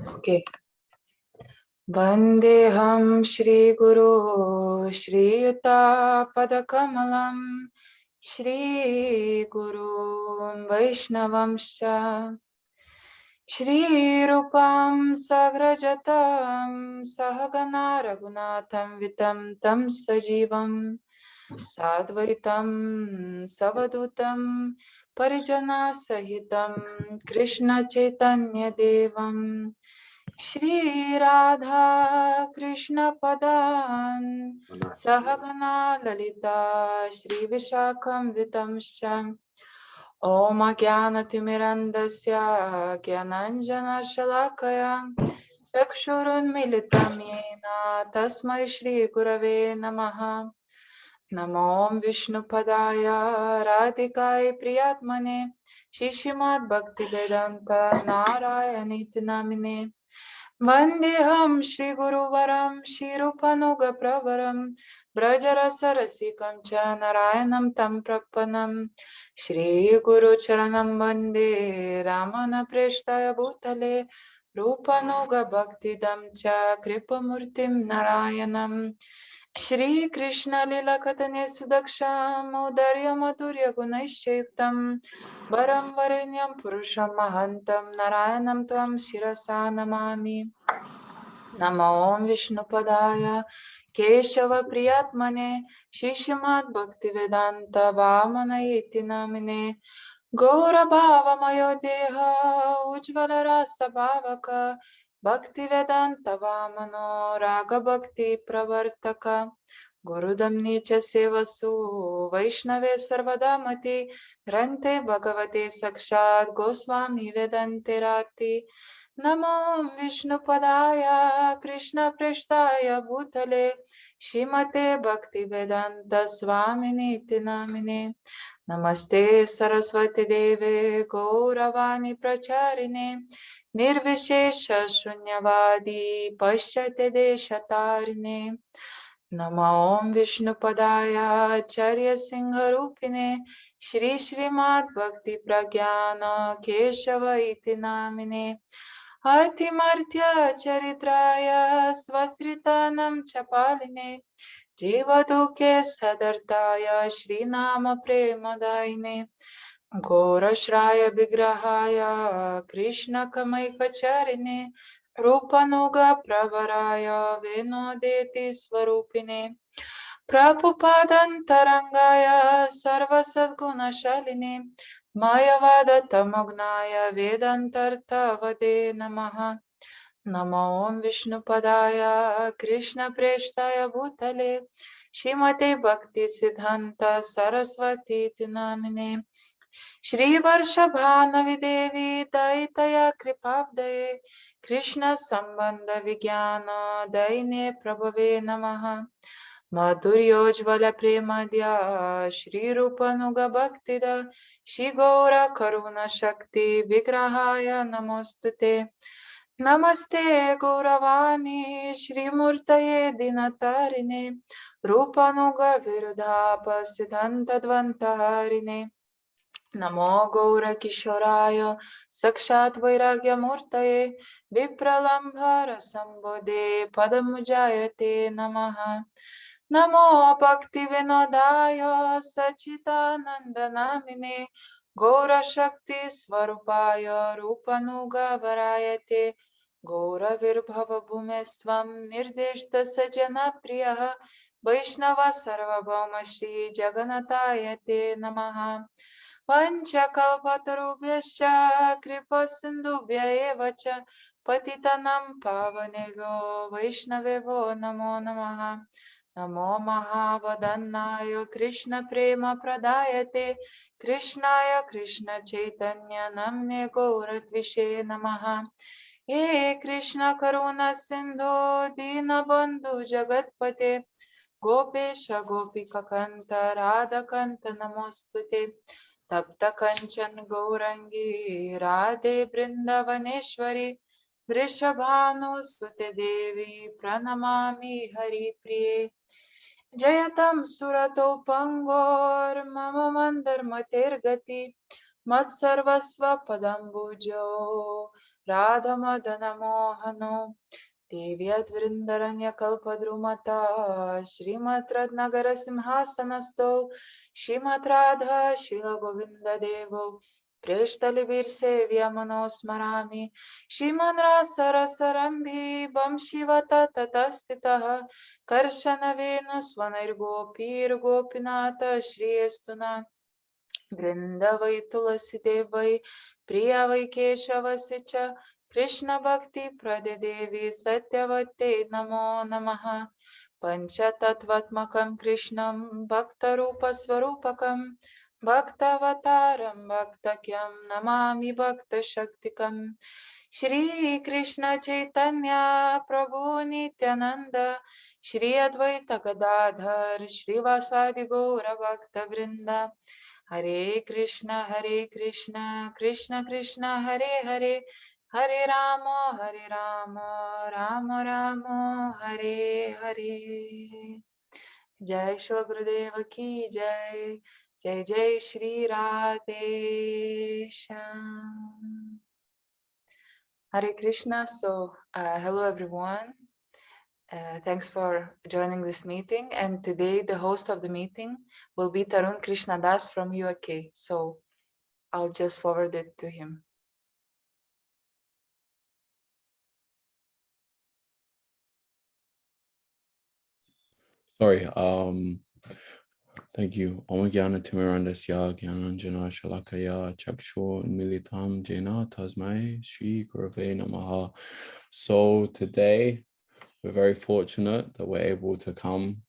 Okay. Vandeham Shri Guru Shri Yuta Padakamalam Shri Guru Vaishnavamscha Shri Rupam Sagrajatam Sahagana Raghunatham Vitam Tam Sajivam Sadvaitam Savadutam Parijana Sahitam Krishna Chaitanya Devam Shri Radha Krishna Padan Sahagana Lalita Shri Vishakam Vitamsham Om Jnanatimirandasya Jnananjana Shalakaya Chakshurun Militam Yena Tasmai Shri Gurave Namaha Namo Vishnu Padaya Radhikai Priyatmane Shishimad Bhakti Vedanta Narayanit Namine Vandeham Shri Guru Varam Shri Rupanuga Pravaram Brajarasarasikam cha Narayanam Tam Prapanam Shri Guru Charanam Vande Ramana Preshtaya Bhutale Rupanuga Bhaktidam cha Kripamurtim Narayanam Shri Krishna Lila Katane Sudaksham Udarya Madhurya Gunaisyuktam Varam Varenyam Purusham Mahantam Narayanam Tvam Shirasa Namami Namo Om Vishnu Padaya Keshava Priyatmane Shishimad Bhaktivedanta Vamana Iti Namine Gaura Bhava Mayo Deha Ujvala Rasa Bhavaka Bhaktivedanta Vamano Raga Bhakti Pravartaka Gurudam Nicha Sevasu Vaishnave Sarvadamati Grante Bhagavate Sakshat Goswami Vedante Rati Namo Vishnu Padaya Krishna Preshtaya Bhutale Shimate Bhakti Vedanta Swamini Namine Namaste Saraswati Deve Gauravani Pracharine Nirvishesha Shunyavadi Pashyate Deshatarine Nama Om Vishnu Padaya Acharya Singha Rupine Shri Srimad Bhakti Pragyana Keshava Iti Namine Atimartya Charitraya Swasritanam Chapaline Jivaduke Sadartaya Shri Nama Premadayine Gaurashraya Vigrahaya Krishna Kamaikacharine Rupanuga Pravaraya Venodeti Swarupine Prabhupadantarangaya Sarvasadgunashaline Mayavada Tamagnaya Vedantartavade Namaha Namo Om Vishnu Padaya Krishna Preshtaya Bhutale Shrimate Bhakti Siddhanta Saraswati Namine Shri Varshabhanavi Devi Daitaya Kripabdaye Krishna Sambandha Vigyana Daine Prabhave Namaha Madhuryojvala Premadya Shri Rupanuga Bhaktida Shri Gaura Karuna Shakti Vigrahaya Namostute Namaste Gauravani Shri Murtaye Dinatarine Rupanuga Viruddhapa Siddhanta Dvantaharine Namo Gaura Kishoraya Sakshat Vairagya Murtaye Vipralambhara Sambodhe Padamujayate Namaha Namo Bhakti Vinodaya Sachitananda Namine Gaura Shakti Swarupaya Rupanuga Varayate Gaura Virbhava Bhumesvam Nirdeshta Sajana Priyaha Vaishnava Sarvabhauma Shri Jaganatayate Namaha Panchakalpatarubhyascha Kripasindubhya eva cha Patitanam Pavanevyo Vaishnavevo Namo Namaha Namo Mahavadannaya Krishna Prema Pradayate Krishnaya Krishna Chaitanya Namne Gauratvishe Namaha He Krishna Karuna Sindhu Dinabandhu Jagatpate Gopesha Gopika Kanta Radha Kanta Namostute Tapta Kanchan Gaurangi Radhe Brindavaneshwari Vrishabhanu Sute Devi Pranamami Hari Priye Jayatam Surato Pangor Mama Mandar Matergati Matsarvasva Padambujo Radha Madana Mohano Devyadvrindaranya Kalpadrumata Srimat Ratnagara Simhasanasto Srimat Radha Shila Govinda Devo Preshtalibir Sevya Manosmarami Shriman Rasa Rasarambi Bam Shivata Tatastitaha Karshana Venusvanir Gopir Gopinata Shri Estuna Vrindavai Tulasi Devai Priyavai Keshavasi cha Krishna Bhakti Pradedevi Satyavate Namo Namaha Panchatattvatmakam Krishnam Bhaktarupa Swarupakam Bhaktavataram Bhaktakyam Namami Bhakta Shaktikam Shri Krishna Chaitanya Prabhu Nityananda Shri Advaita Gadadhar Shri Vasadi Gaura Bhakta Vrinda Hare Krishna, Krishna Krishna, Hare Hare, Hare Rama, Rama Rama, Hare Hare. Jai Shri Gurudeva ki Jai, Jai Jai Shri Radhe Shyam. Hare Krishna. So, hello everyone. Thanks for joining this meeting. And today the host of the meeting will be Tarun Krishnadas from UK. So I'll just forward it to him. Sorry, thank you. Om Gyana Timirandasya Gyananjana Shalakaya Chakshu Militam Jena Tasmai Shri Gurave Namaha. So today we're very fortunate that we're able to come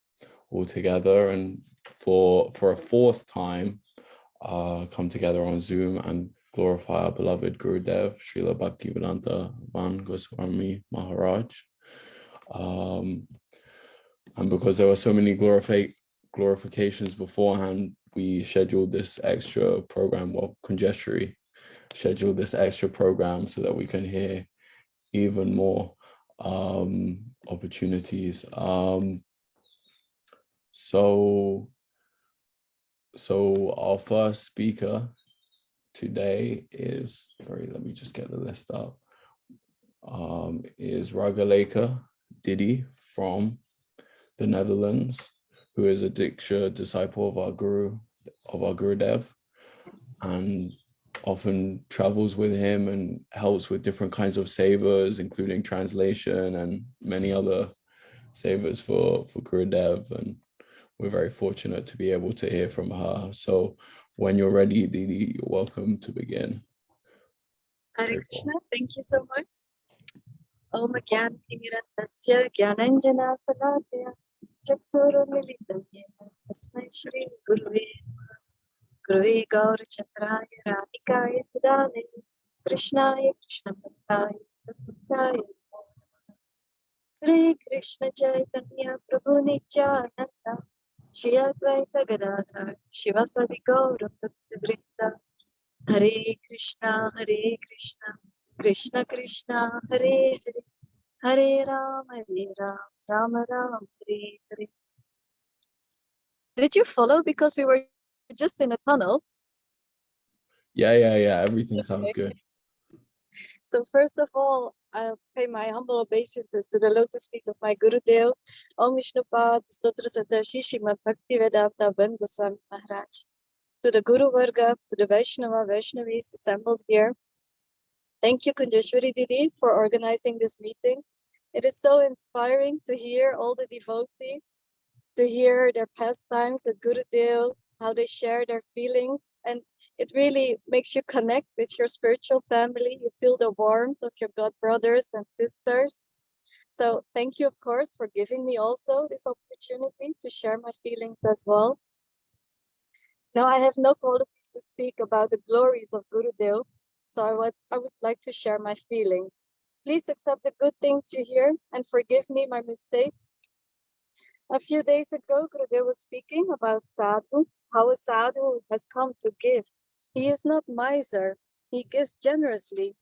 all together and for a fourth time come together on Zoom and glorify our beloved Gurudev Srila Bhaktivedanta Van Goswami Maharaj. And because there were so many glorifications beforehand, we scheduled this extra program, well, Conjectury scheduled this extra program so that we can hear even more opportunities. So our first speaker today is, sorry, let me just get the list up, is Ragaleka Didi from the Netherlands, who is a Diksha disciple of our Gurudev, and often travels with him and helps with different kinds of savas, including translation and many other savas for Gurudev. And we're very fortunate to be able to hear from her. So when you're ready, Didi, you're welcome to begin. Hare Krishna, thank you so much. Om Gyan Timirantasya Gyananjana Salatya Chaksuru Militam Yena Tasmai Shri Guruve Gaur Chakraya Radhikaya Tadane Krishnaya Krishna Bhaktaya Saputaya Sri Krishna Chaitanya Prabhu Nityananda Shri Advaita Gadadhar Shivasadi Gaura Bhaktivinoda Hare Krishna, Krishna Krishna, Hare Hare, Hare Rama, Rama Rama, Hare Hare. Did you follow? Because we were just in a tunnel. Yeah. Everything sounds good. So first of all, I pay my humble obeisances to the lotus feet of my Gurudev, Om Vishnupad, Stotra Satarshi Srimad Bhaktivedanta Ben Goswami Maharaj. To the Guru Varga, to the Vaishnavis assembled here. Thank you, Kunjeshwari Didi, for organizing this meeting. It is so inspiring to hear all the devotees, to hear their pastimes with Gurudev, how they share their feelings, and it really makes you connect with your spiritual family. You feel the warmth of your God brothers and sisters. So thank you, of course, for giving me also this opportunity to share my feelings as well. Now, I have no qualities to speak about the glories of Gurudev, so I would like to share my feelings. Please accept the good things you hear and forgive me my mistakes. A few days ago, Gurudev was speaking about sadhu, how a sadhu has come to give. He is not miser, he gives generously.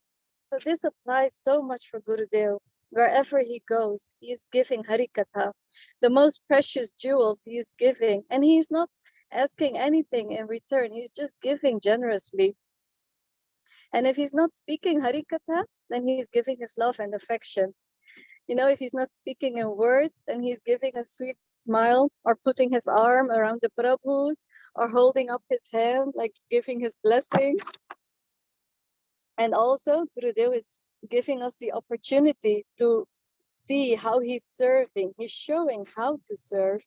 So this applies so much for Gurudev. Wherever he goes, he is giving Harikatha, the most precious jewels he is giving, and he is not asking anything in return. He's just giving generously. And if he's not speaking Harikatha, then he's giving his love and affection. You know, if he's not speaking in words, then he's giving a sweet smile or putting his arm around the Prabhus or holding up his hand, like giving his blessings. And also, Gurudev is giving us the opportunity to see how he's serving. He's showing how to serve.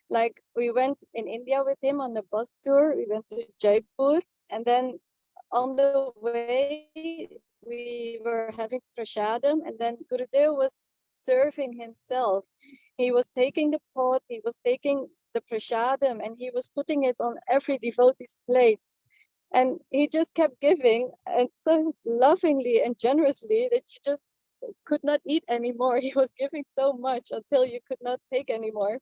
Like we went in India with him on a bus tour. We went to Jaipur, and then on the way we were having prasadam, and then Gurudev was serving himself. He was taking the pot, he was taking the prasadam, and he was putting it on every devotee's plate. And he just kept giving, and so lovingly and generously that you just could not eat anymore. He was giving so much until you could not take anymore.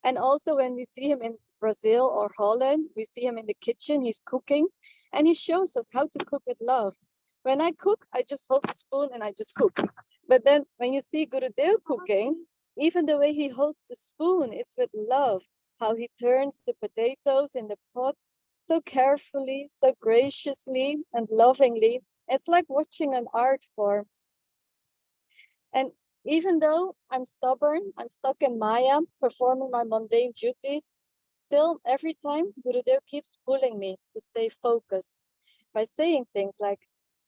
And also when we see him in Brazil or Holland, we see him in the kitchen, he's cooking, and he shows us how to cook with love. When I cook, I just hold the spoon and I just cook. But then when you see Gurudev cooking, even the way he holds the spoon, it's with love. How he turns the potatoes in the pot so carefully, so graciously and lovingly. It's like watching an art form. And even though I'm stubborn, I'm stuck in Maya, performing my mundane duties, still every time Gurudev keeps pulling me to stay focused by saying things like,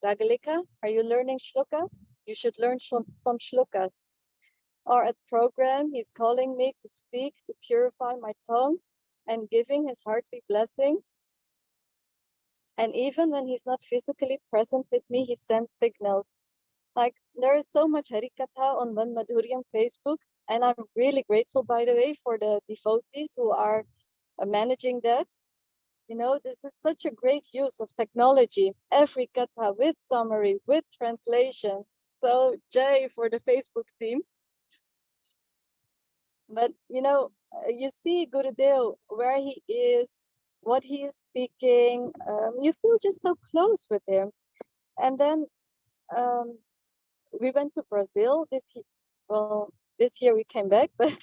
Ragalika, are you learning shlokas? You should learn some shlokas. Or at program, he's calling me to speak, to purify my tongue and giving his heartly blessings. And even when he's not physically present with me, he sends signals. Like there is so much Harikatha on Van Madhuryam Facebook, and I'm really grateful, by the way, for the devotees who are managing that. You know, this is such a great use of technology. Every katha with summary, with translation. So Jay for the Facebook team. But you know, you see Gurudev, where he is, what he is speaking. You feel just so close with him. And then we went to Brazil this year we came back, but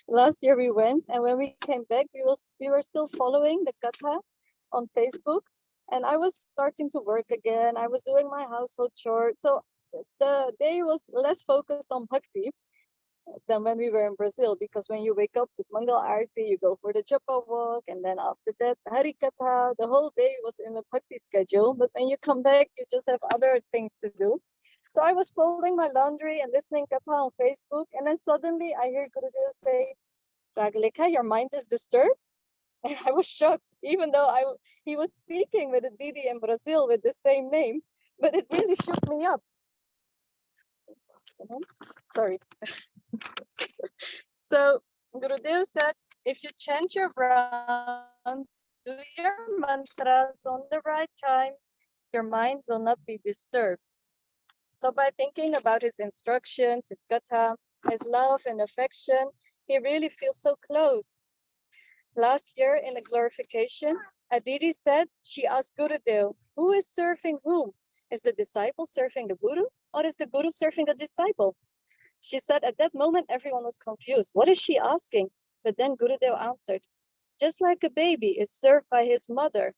last year we went, and when we came back, we were still following the katha on Facebook, and I was starting to work again. I was doing my household chores, so the day was less focused on bhakti than when we were in Brazil, because when you wake up with Mangal Arti, you go for the japa walk, and then after that, Hari Katha, the whole day was in a bhakti schedule. But when you come back, you just have other things to do. So I was folding my laundry and listening Katha on Facebook, and then suddenly I hear Gurudev say, Ragaleka, your mind is disturbed? And I was shocked, even though he was speaking with a Didi in Brazil with the same name, but it really shook me up. Sorry. So Gurudev said, if you chant your rounds, do your mantras on the right time, your mind will not be disturbed. So by thinking about his instructions, his katha, his love and affection, he really feels so close. Last year in the glorification, Aditi said she asked Gurudev, who is serving whom? Is the disciple serving the Guru, or is the Guru serving the disciple? She said at that moment, everyone was confused. What is she asking? But then Gurudev answered, just like a baby is served by his mother,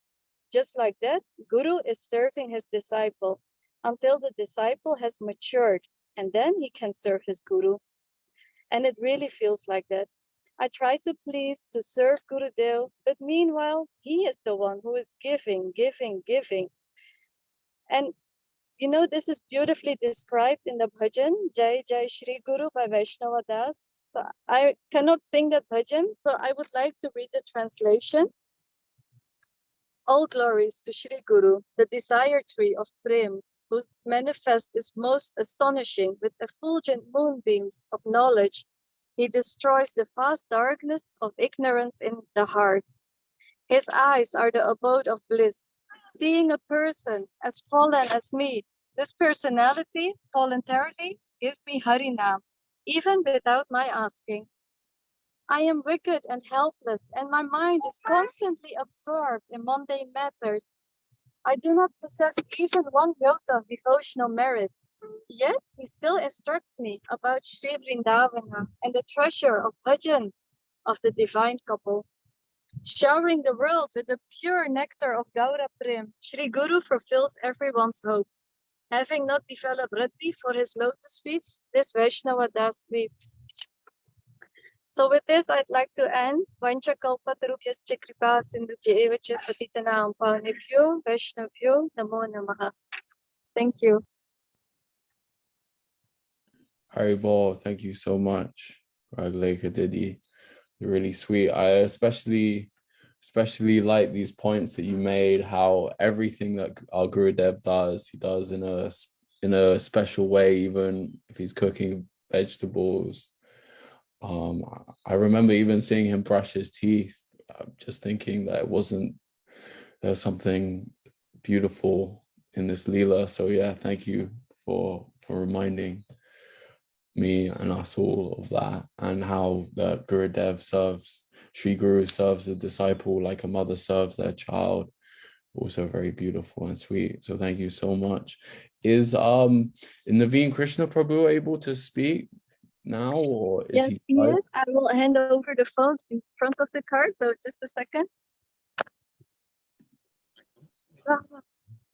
just like that, Guru is serving his disciple until the disciple has matured, and then he can serve his Guru. And it really feels like that. I try to please, to serve Gurudev, but meanwhile, he is the one who is giving, giving, giving. And you know, this is beautifully described in the bhajan, Jai Jai Shri Guru by Vaishnava Das. So I cannot sing that bhajan, so I would like to read the translation. All glories to Shri Guru, the desire tree of Prem, whose manifest is most astonishing with effulgent moonbeams of knowledge. He destroys the vast darkness of ignorance in the heart. His eyes are the abode of bliss. Seeing a person as fallen as me, this personality voluntarily give me Harinam, even without my asking. I am wicked and helpless, and my mind is constantly absorbed in mundane matters. I do not possess even one jota of devotional merit. Yet he still instructs me about Sri Vrindavana and the treasure of bhajan of the divine couple. Showering the world with the pure nectar of Gaura Prem, Sri Guru fulfills everyone's hope. Having not developed rati for his lotus feet, this Vaishnava das weeps. So with this, I'd like to end. Vancha kalpatarubhyascha kripa sindhubhya eva cha patitanam pavanebhyo Vaishnavyo namo namaha. Thank you. Haribol, thank you so much. Ragleka Didi, you're really sweet. I especially like these points that you made, how everything that our Gurudev does, he does in a special way, even if he's cooking vegetables. I remember even seeing him brush his teeth, just thinking that there's something beautiful in this Leela. So yeah, thank you for reminding me and us all of that, and how the Gurudev Sri Guru serves a disciple like a mother serves their child. Also very beautiful and sweet. So thank you so much. Is Naveen Krishna Prabhu able to speak now, or is Yes, he? he is. I will hand over the phone in front of the car. So just a second.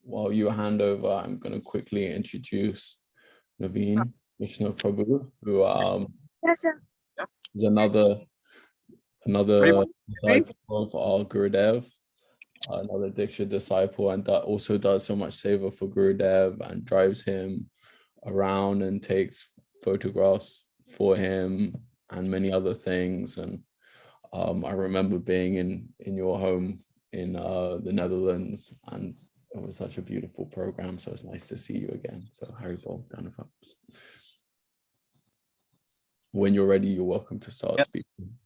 While you hand over, I'm going to quickly introduce Naveen Krishna Prabhu, who Yes, is another disciple of our Gurudev, another Diksha disciple, and that also does so much seva for Gurudev and drives him around and takes photographs for him and many other things. And I remember being in your home in the Netherlands, and it was such a beautiful program. So it's nice to see you again. So Haribol, Danavaps. When you're ready, you're welcome to start speaking.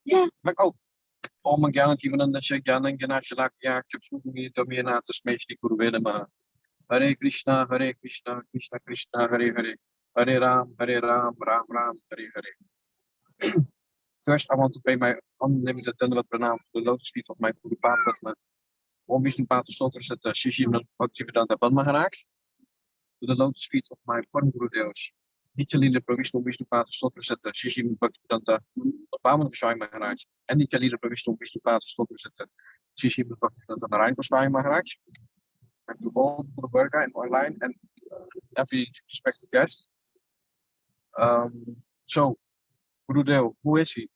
Yeah. Oh, Om Gyan Jivanandasha Gyanan Ganashalakya Chupsumi Domina to Smeshti Kurvedama. Hare Krishna, Krishna Krishna, Hare Hare. Hare Ram, Ram Ram, Hare Hare. First, I want to pay my unlimited Dandavat Pranam to the lotus feet of my Guru Patma. Om Vishnu Pata Sotra Sata Shishim Bhaktivedanta Padmaharaj. To the lotus feet of my Param Guru Deos. Nityalila Pravishnu Vishnu Pata Sotra Sata Shishim Bhaktivedanta Pavan Goswami Maharaj. And Nityalila Pravishnu Vishnu Pata Sotra Sata Shishim Bhaktivedanta Narayan Goswami Maharaj. And to all Guru Varga and online and every respected guest. So, Gurudev, who is he?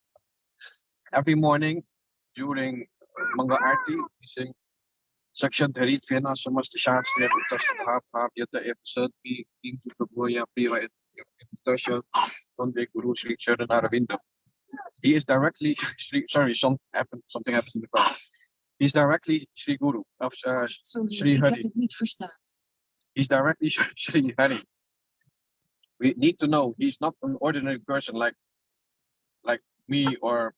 Every morning during Manga Arti, we sing Sakshat Dharit Vena Samast Shastri Tasha Bhav Yata episode P Team Supraboya Priva Tasha Sunday Guru Sri Charan Aravinda. He is directly something happens in the crowd. He's directly Sri Guru of Sri Hari. He's directly Sri Hari. We need to know he's not an ordinary person like me or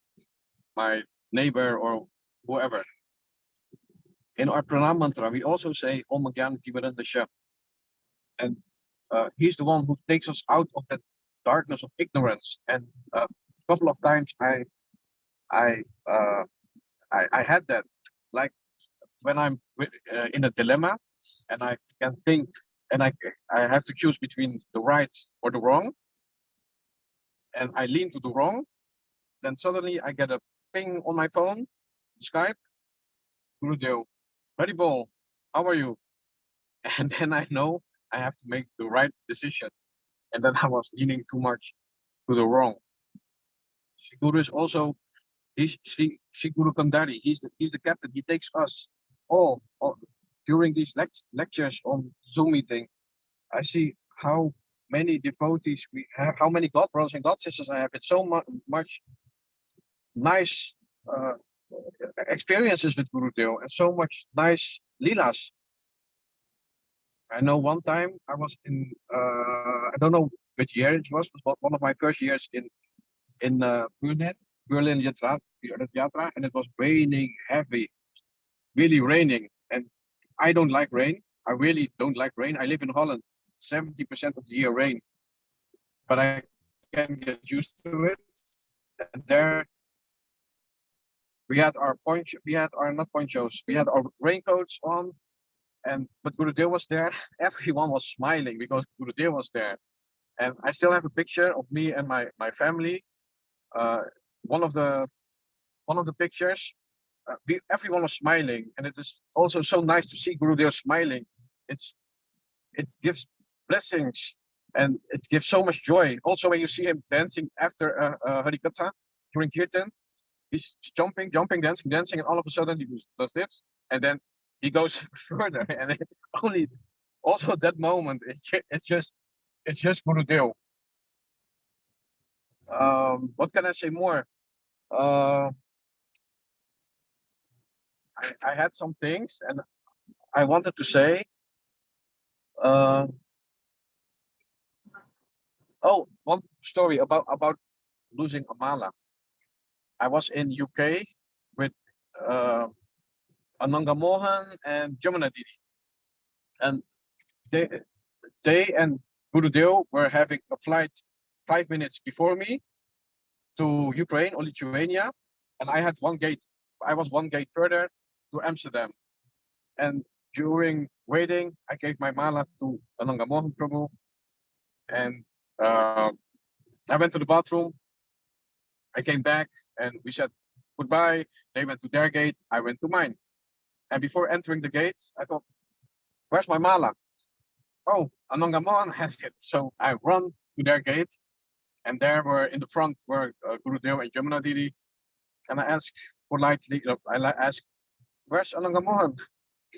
my neighbor or whoever. In our pranam mantra, we also say Om Gyan Jivanandasha. And he's the one who takes us out of that darkness of ignorance. And a couple of times I had that, like when I'm in a dilemma and I can think and I have to choose between the right or the wrong, and I lean to the wrong, then suddenly I get a ping on my phone, Skype, Gurudev, Haribol, how are you? And then I know I have to make the right decision. And then I was leaning too much to the wrong. Sri Guru is also, he's Sri Guru Kandari. He's the captain. He takes us all during these lectures on Zoom meeting. I see how many devotees we have, how many God brothers and God sisters I have. It's so much nice experiences with Gurudev and so much nice leelas. I know one time I was in, I don't know which year it was one of my first years in Berlin Yatra, and it was raining heavy, really raining. And I don't like rain. I really don't like rain. I live in Holland, 70% of the year rain, but I can get used to it. And there we had our not ponchos, we had our raincoats on, but Gurudev was there. Everyone was smiling because Gurudev was there. And I still have a picture of me and my family. One of the pictures, everyone was smiling, and it is also so nice to see Gurudev smiling. It gives blessings, and it gives so much joy. Also, when you see him dancing after Harikatha during Kirtan, he's jumping, dancing, and all of a sudden he does this, and then he goes further, and it only also that moment, it's just Gurudev. What can I say more? Uh, I had some things, and I wanted to say. Uh, one story about losing a mala. I was in UK with uh, Ananga Mohan and Jamuna Didi, and they and Gurudev were having a flight 5 minutes before me to Ukraine or Lithuania, and I had one gate. I was one gate further to Amsterdam, and during waiting, I gave my mala to Ananga Mohan Prabhu, and I went to the bathroom. I came back, and we said goodbye. They went to their gate. I went to mine. And before entering the gates, I thought, "Where's my mala?" Oh, Ananga Mohan has it. So I run to their gate, and there were in the front were Gurudev and Jamuna Didi. And I asked politely, asked, "Where's Ananga Mohan?"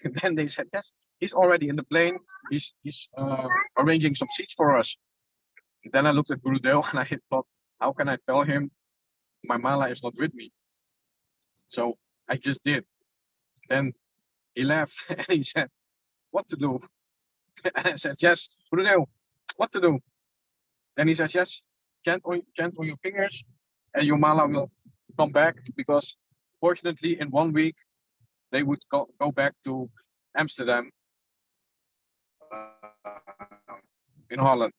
And then they said, "Yes, he's already in the plane. He's arranging some seats for us." Then I looked at Gurudev and I thought, how can I tell him my mala is not with me? So I just did. Then he laughed and he said, "What to do?" And I said, "Yes, Gurudev, what to do?" Then he says, "Yes, chant on your fingers and your mala will come back, because fortunately in 1 week they would go back to Amsterdam in Holland."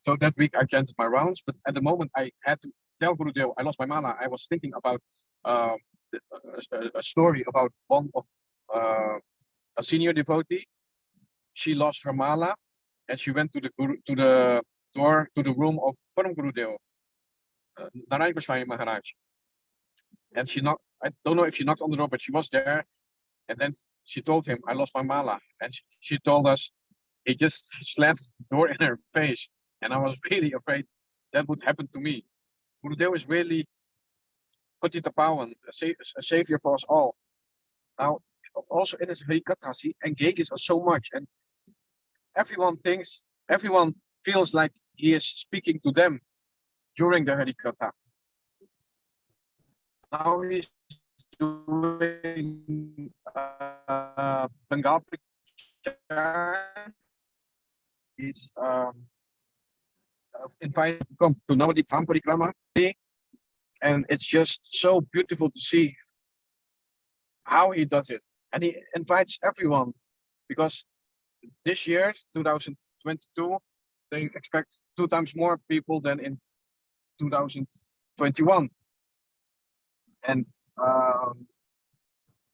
So that week I chanted my rounds, but at the moment I had to tell Gurudev I lost my mala, I was thinking about uh, a story about one of a senior devotee. She lost her mala, and she went to the door to the room of Param Gurudev, Narayan Goswami Maharaj, and she knocked. I don't know if she knocked on the door, but she was there. And then she told him, "I lost my mala," and she told us he just slammed the door in her face, and I was really afraid that would happen to me. Gurudev is really Patita Pawan, a savior for us all. Now, also in his Harikathas, he engages us so much, and everyone feels like he is speaking to them during the Harikatha. Now he's doing Bengal picture. He's invited to come to Navadip Dham Parikrama, and it's just so beautiful to see how he does it. And he invites everyone, because this year, 2022, they expect 2 times more people than in 2021. And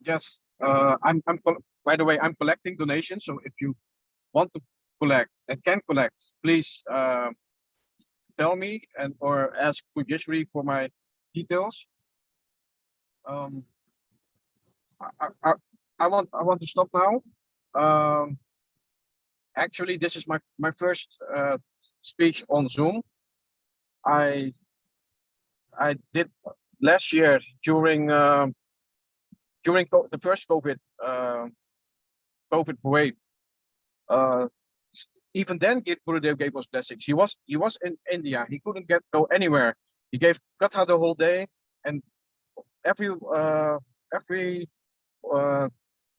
yes, by the way, I'm collecting donations. So if you want to collect and can collect, please tell me or ask Pujeshwari for my details. I want to stop now. Actually, this is my first speech on Zoom. I did last year during the first COVID wave. Even then, Gurudev gave us blessings. He was in India. He couldn't go anywhere. He gave Katha the whole day, and every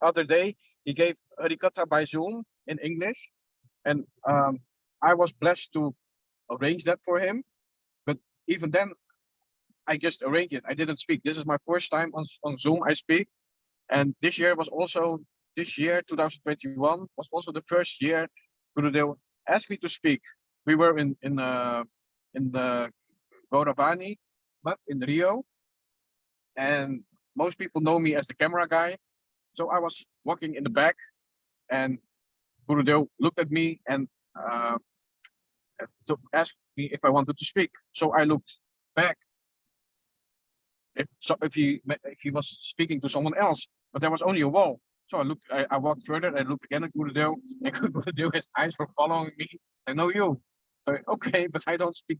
other day he gave Harikatha by Zoom in English, and I was blessed to arrange that for him. But even then, I just arranged it. I didn't speak. This is my first time on Zoom I speak, and this year, 2021, was also the first year Gurudev asked me to speak. We were in the Gauravani, but in Rio, and most people know me as the camera guy. So I was walking in the back, and Gurudev looked at me and asked me if I wanted to speak. So I looked back, if he was speaking to someone else, but there was only a wall. So I walked further, I looked again at Gurudev, and Gurudev, his eyes were following me. I know you. So, okay, but I don't speak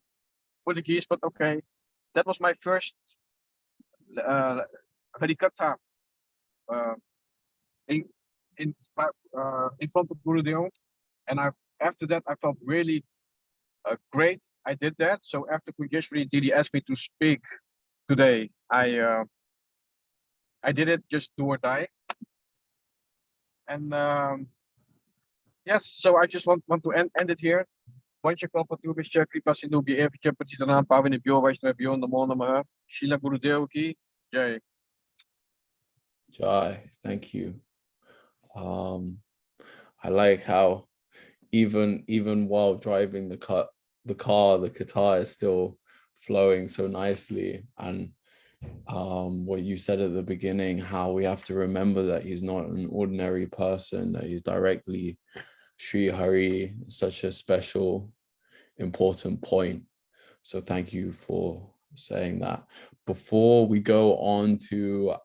Portuguese, but okay. That was my first Harikatha in front of Gurudev. And after that, I felt really great. I did that. So after Kujeshwari Didi asked me to speak today, I did it, just do or die. And yes, so I just want to end it here. Shila Gurudev ki jai. Jai, thank you. I like how even while driving the car, the guitar is still flowing so nicely. And what you said at the beginning, how we have to remember that he's not an ordinary person, that he's directly Sri Hari, such a special, important point. So thank you for saying that. Before we go on to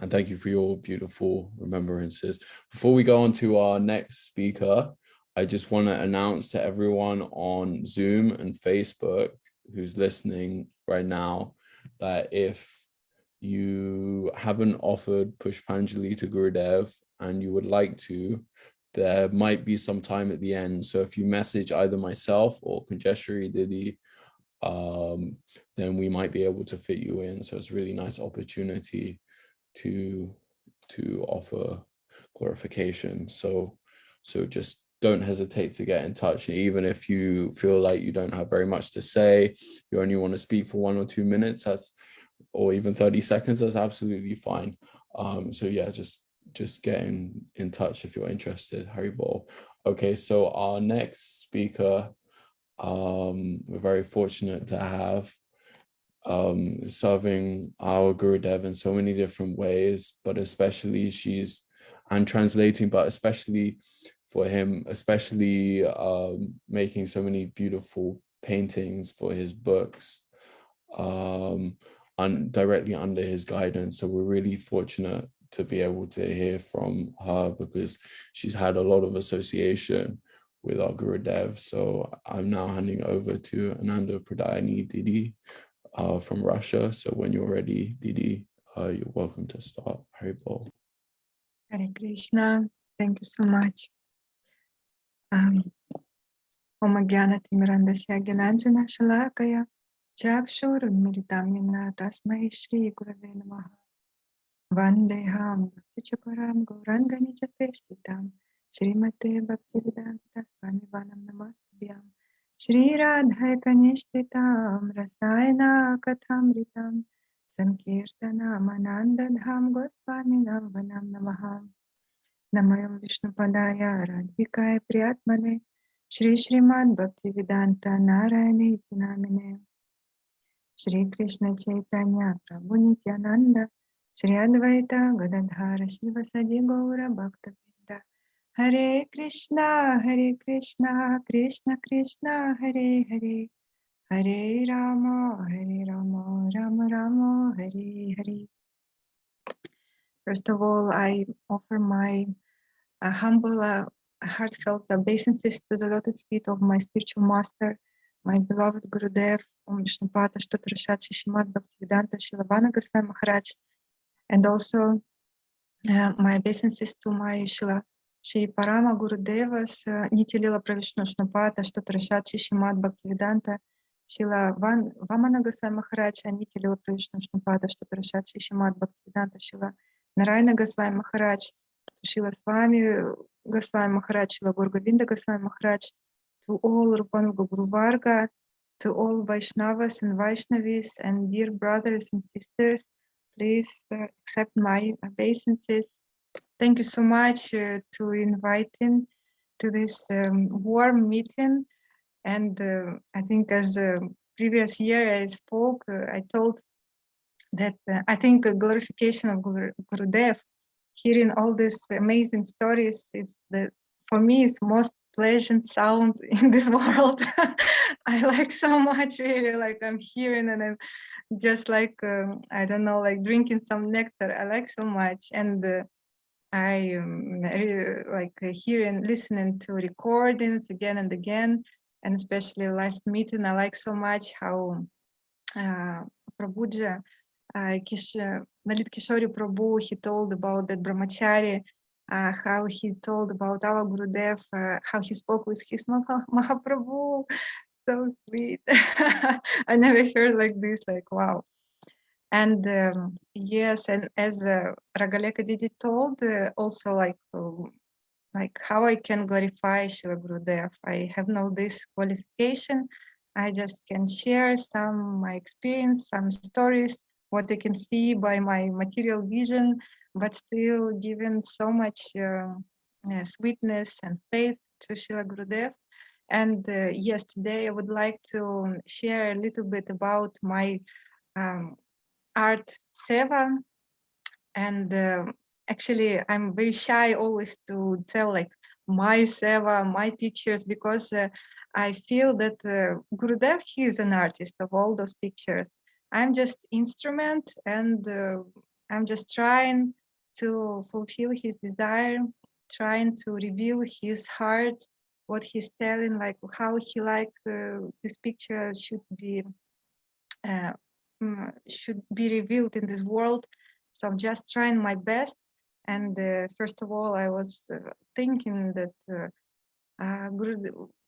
and thank you for your beautiful remembrances. Before we go on to our next speaker, I just want to announce to everyone on Zoom and Facebook who's listening right now that if you haven't offered Pushpanjali to Gurudev and you would like to, there might be some time at the end. So if you message either myself or Kujeshwari Didi, then we might be able to fit you in. So it's a really nice opportunity to offer glorification. So just don't hesitate to get in touch. Even if you feel like you don't have very much to say, you only want to speak for 1 or 2 minutes, or even 30 seconds, that's absolutely fine. So yeah, just get in touch if you're interested. Haribol. Okay, so our next speaker, we're very fortunate to have, serving our Gurudev in so many different ways, but especially translating, but especially for him, especially making so many beautiful paintings for his books, directly under his guidance. So we're really fortunate to be able to hear from her, because she's had a lot of association with our Gurudev. So I'm now handing over to Ananda Pradayani Didi from Russia. So when you're ready, Didi, you're welcome to start. Haribol. Hare Krishna, thank you so much. Om Jnana Timirandasya Gyananjana Shalakaya Chakshurunmilitam Yena Tasmai Shri Gurave Namaha Vandeham Bhaktichaparam Gauranga Nijapeshtitam Shrimate Bhaktivedanta Swami Vanam Namastubhyam Shri Radha Kanishtitam Rasayana Kathamritam Sankirtanam Anandadham Goswaminam Vanam Namaha Namayam Vishnupadaya Radhikaya Priyatmane Shri Srimad Bhaktivedanta Narayane Namine Shri Krishna Chaitanya Prabhu Nityananda Shri Advaita Gadadhara Shivasadi Gaura Bhaktavinda Hare Krishna Krishna Krishna Hare Hare Hare Rama Rama Rama Hare Hare. First of all, I offer my humble, heartfelt obeisances to the lotus feet of my spiritual master, my beloved Gurudev, Vishnupata Shtatrashachi Shrimad Bhaktivedanta Shilavana Goswami Maharaj, and also my obeisances to my Shri Parama Gurudevas, Nitya Lila Pravishnu Shnupata Shtatrashachi Shrimad Bhaktivedanta Shila Vamana Goswami Maharaj, Nitya Lila Pravishnu Shnupata Shtatrashachi Shrimad Bhaktivedanta Shila Narayana Goswami Maharaj, Shila Swami Goswami Maharaj, Shila Gaur-Govinda Goswami Maharaj, to all Rupanuga Guru Varga, to all Vaishnavas and Vaishnavis and dear brothers and sisters, please accept my obeisances. Thank you so much to inviting to this warm meeting. And I think as the previous year I spoke, I told that I think a glorification of Gurudev, hearing all these amazing stories, for me it's most pleasant sound in this world. I like so much, really. Like I'm hearing and I'm just like I don't know, like drinking some nectar. I like so much, and I really like hearing, listening to recordings again and again, and especially last meeting. I like so much how Prabhuji, Nalit Kishori Prabhu, he told about that brahmachari, how he told about our Gurudev, how he spoke with his Mahaprabhu. So sweet. I never heard like this, like wow. And yes, and as Ragaleka Didi told, also like how I can glorify Shri Gurudev. I have no this qualification. I just can share some my experience, some stories, what I can see by my material vision, but still giving so much sweetness and faith to Shri Gurudev. And yes, today I would like to share a little bit about my art seva. And actually I'm very shy always to tell like my seva, my pictures, because I feel that Gurudev, he is an artist of all those pictures. I'm just instrument, and I'm just trying to fulfill his desire, trying to reveal his heart, what he's telling, like how he like this picture uh, should be revealed in this world. So I'm just trying my best. And first of all, I was thinking that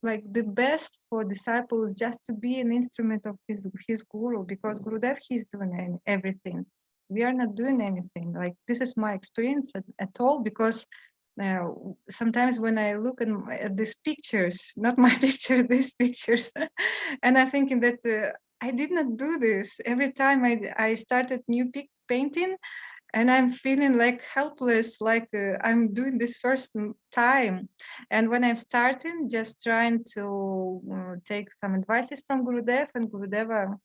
like the best for disciple is just to be an instrument of his guru, because Gurudev, he's doing everything. We are not doing anything. Like this is my experience at all, because sometimes when I look at these pictures, not my picture, these pictures, and I'm thinking that I did not do this. Every time I started new painting, and I'm feeling like helpless, like I'm doing this first time. And when I'm starting, just trying to take some advices from Gurudev, and Gurudev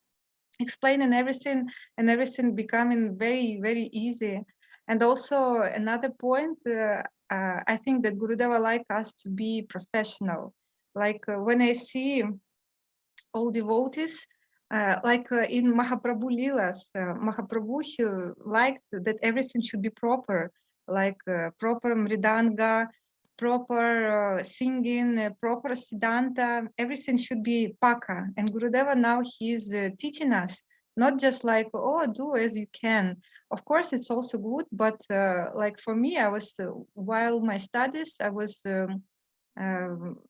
explaining everything, and everything becoming very, very easy. And also another point, I think that Gurudeva like us to be professional. Like when I see all devotees, in Mahaprabhu Leelas, Mahaprabhu, he liked that everything should be proper, like proper mridanga, proper singing, proper siddhanta, everything should be paka. And Gurudeva now he's teaching us, not just like, oh, do as you can. Of course, it's also good, but like for me, I was, while my studies, I was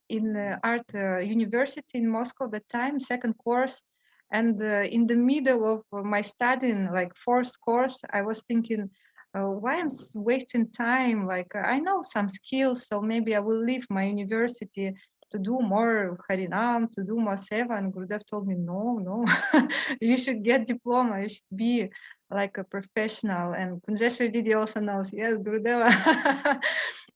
in art university in Moscow that time, second course. And in the middle of my studying, like fourth course, I was thinking, why I'm wasting time? Like I know some skills, so maybe I will leave my university to do more Harinam, to do more Seva. And Gurudev told me, no, you should get diploma. You should be like a professional. And Kunjeshwari Didi also knows, yes, Gurudeva.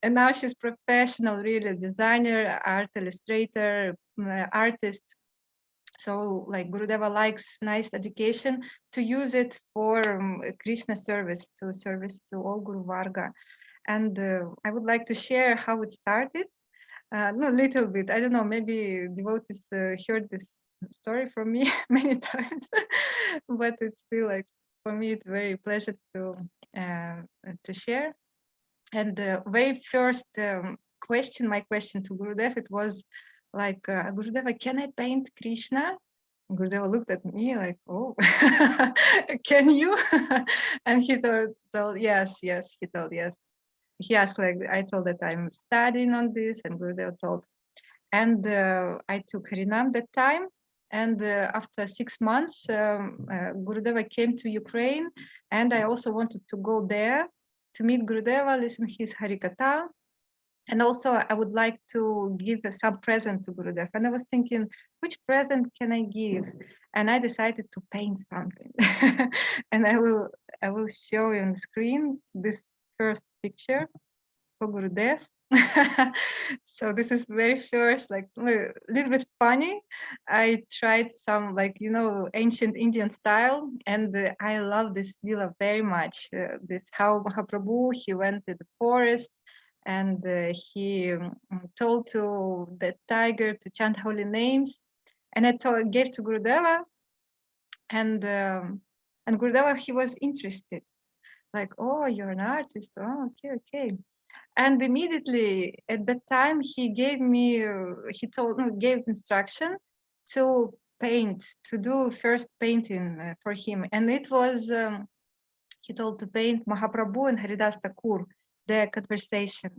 And now she's professional, really, designer, art illustrator, artist. So like Gurudeva likes nice education to use it for Krishna service, to service to all Guru Varga. And I would like to share how it started. No, little bit. I don't know, maybe devotees heard this story from me many times, but it's still like, for me, it's very pleasure to share. And the very first question, my question to Gurudev, it was like, Gurudeva, can I paint Krishna? And Gurudeva looked at me like, oh, can you? And he told yes, he told yes. He asked, like, I told that I'm studying on this, and Gurudeva told. And I took Harinam that time. And after 6 months, Gurudeva came to Ukraine, and I also wanted to go there to meet Gurudeva, listen his Harikatha. And also I would like to give some present to Gurudev. And I was thinking, which present can I give? And I decided to paint something. And I will show you on the screen this first picture for Gurudev. So this is very first, like a little bit funny. I tried some, like, ancient Indian style, and I love this villa very much. This how Mahaprabhu, he went to the forest, and he told to the tiger to chant holy names. And I gave to Gurudeva, and Gurudeva, he was interested, like, oh, you're an artist. Oh, okay, okay. And immediately at that time, he gave me, gave instruction to paint, to do first painting for him. And it was, he told to paint Mahaprabhu and Haridas Thakur, their conversation,